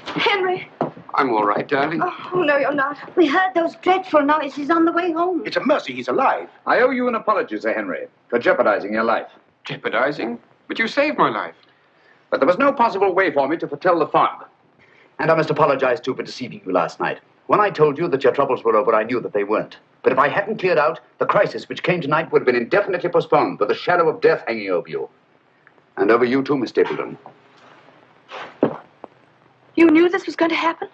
Henry! I'm all right, darling. Oh, no, you're not. We heard those dreadful noises on the way home. It's a mercy he's alive. I owe you an apology, Sir Henry, for jeopardizing your life. Jeopardizing? But you saved my life. But there was no possible way for me to foretell the fog. And I must apologize, too, for deceiving you last night. When I told you that your troubles were over, I knew that they weren't. But if I hadn't cleared out, the crisis which came tonight would have been indefinitely postponed, with the shadow of death hanging over you. And over you, too, Miss Stapleton. You knew this was going to happen?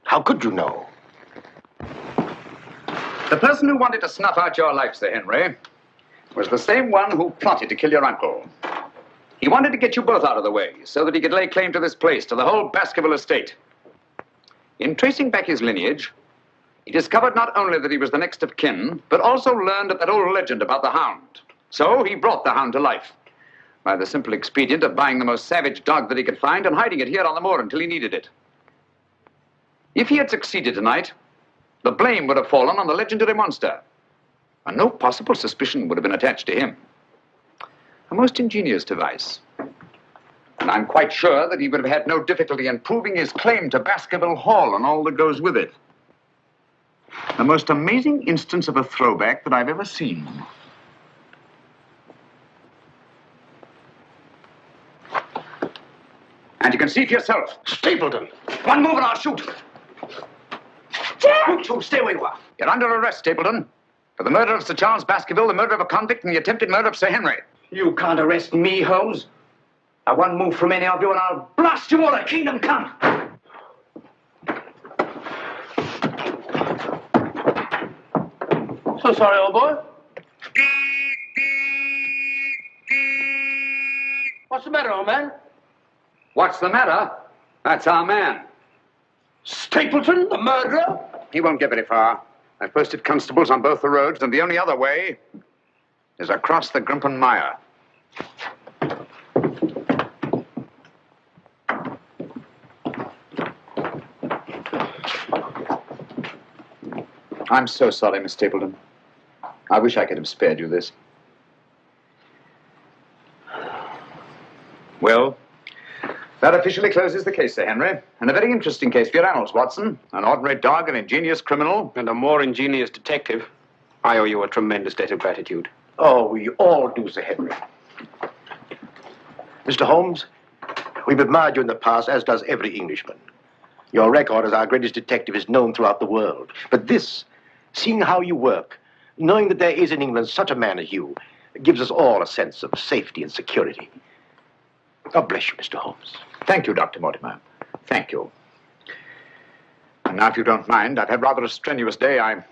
How could you know? The person who wanted to snuff out your life, Sir Henry, was the same one who plotted to kill your uncle. He wanted to get you both out of the way, so that he could lay claim to this place, to the whole Baskerville estate. In tracing back his lineage, he discovered not only that he was the next of kin, but also learned of that old legend about the Hound. So he brought the Hound to life, by the simple expedient of buying the most savage dog that he could find and hiding it here on the moor until he needed it. If he had succeeded tonight, the blame would have fallen on the legendary monster, and no possible suspicion would have been attached to him. A most ingenious device. And I'm quite sure that he would have had no difficulty in proving his claim to Baskerville Hall and all that goes with it. The most amazing instance of a throwback that I've ever seen. And you can see for yourself. Stapleton! One move and I'll shoot. Jack! You two, stay where you are. You're under arrest, Stapleton, for the murder of Sir Charles Baskerville, the murder of a convict, and the attempted murder of Sir Henry. You can't arrest me, Holmes. Now, one move from any of you and I'll blast you all to kingdom come. So sorry, old boy. What's the matter, old man? What's the matter? That's our man. Stapleton, the murderer? He won't get very far. I've posted constables on both the roads, and the only other way is across the Grimpen Mire. I'm so sorry, Miss Stapleton. I wish I could have spared you this. Well, that officially closes the case, Sir Henry. And a very interesting case for your annals, Watson. An ordinary dog, an ingenious criminal. And a more ingenious detective. I owe you a tremendous debt of gratitude. Oh, we all do, Sir Henry. Mr. Holmes, we've admired you in the past, as does every Englishman. Your record as our greatest detective is known throughout the world. But this, seeing how you work, knowing that there is in England such a man as you, gives us all a sense of safety and security. God bless you, Mr. Holmes. Thank you, Dr. Mortimer. Thank you. And now, if you don't mind, I've had rather a strenuous day. I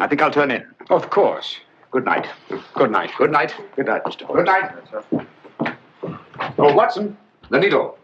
think I'll turn in. Of course. Good night. Good night. Good night. Good night, Mr. Holmes. Good night. Oh, Watson, the needle.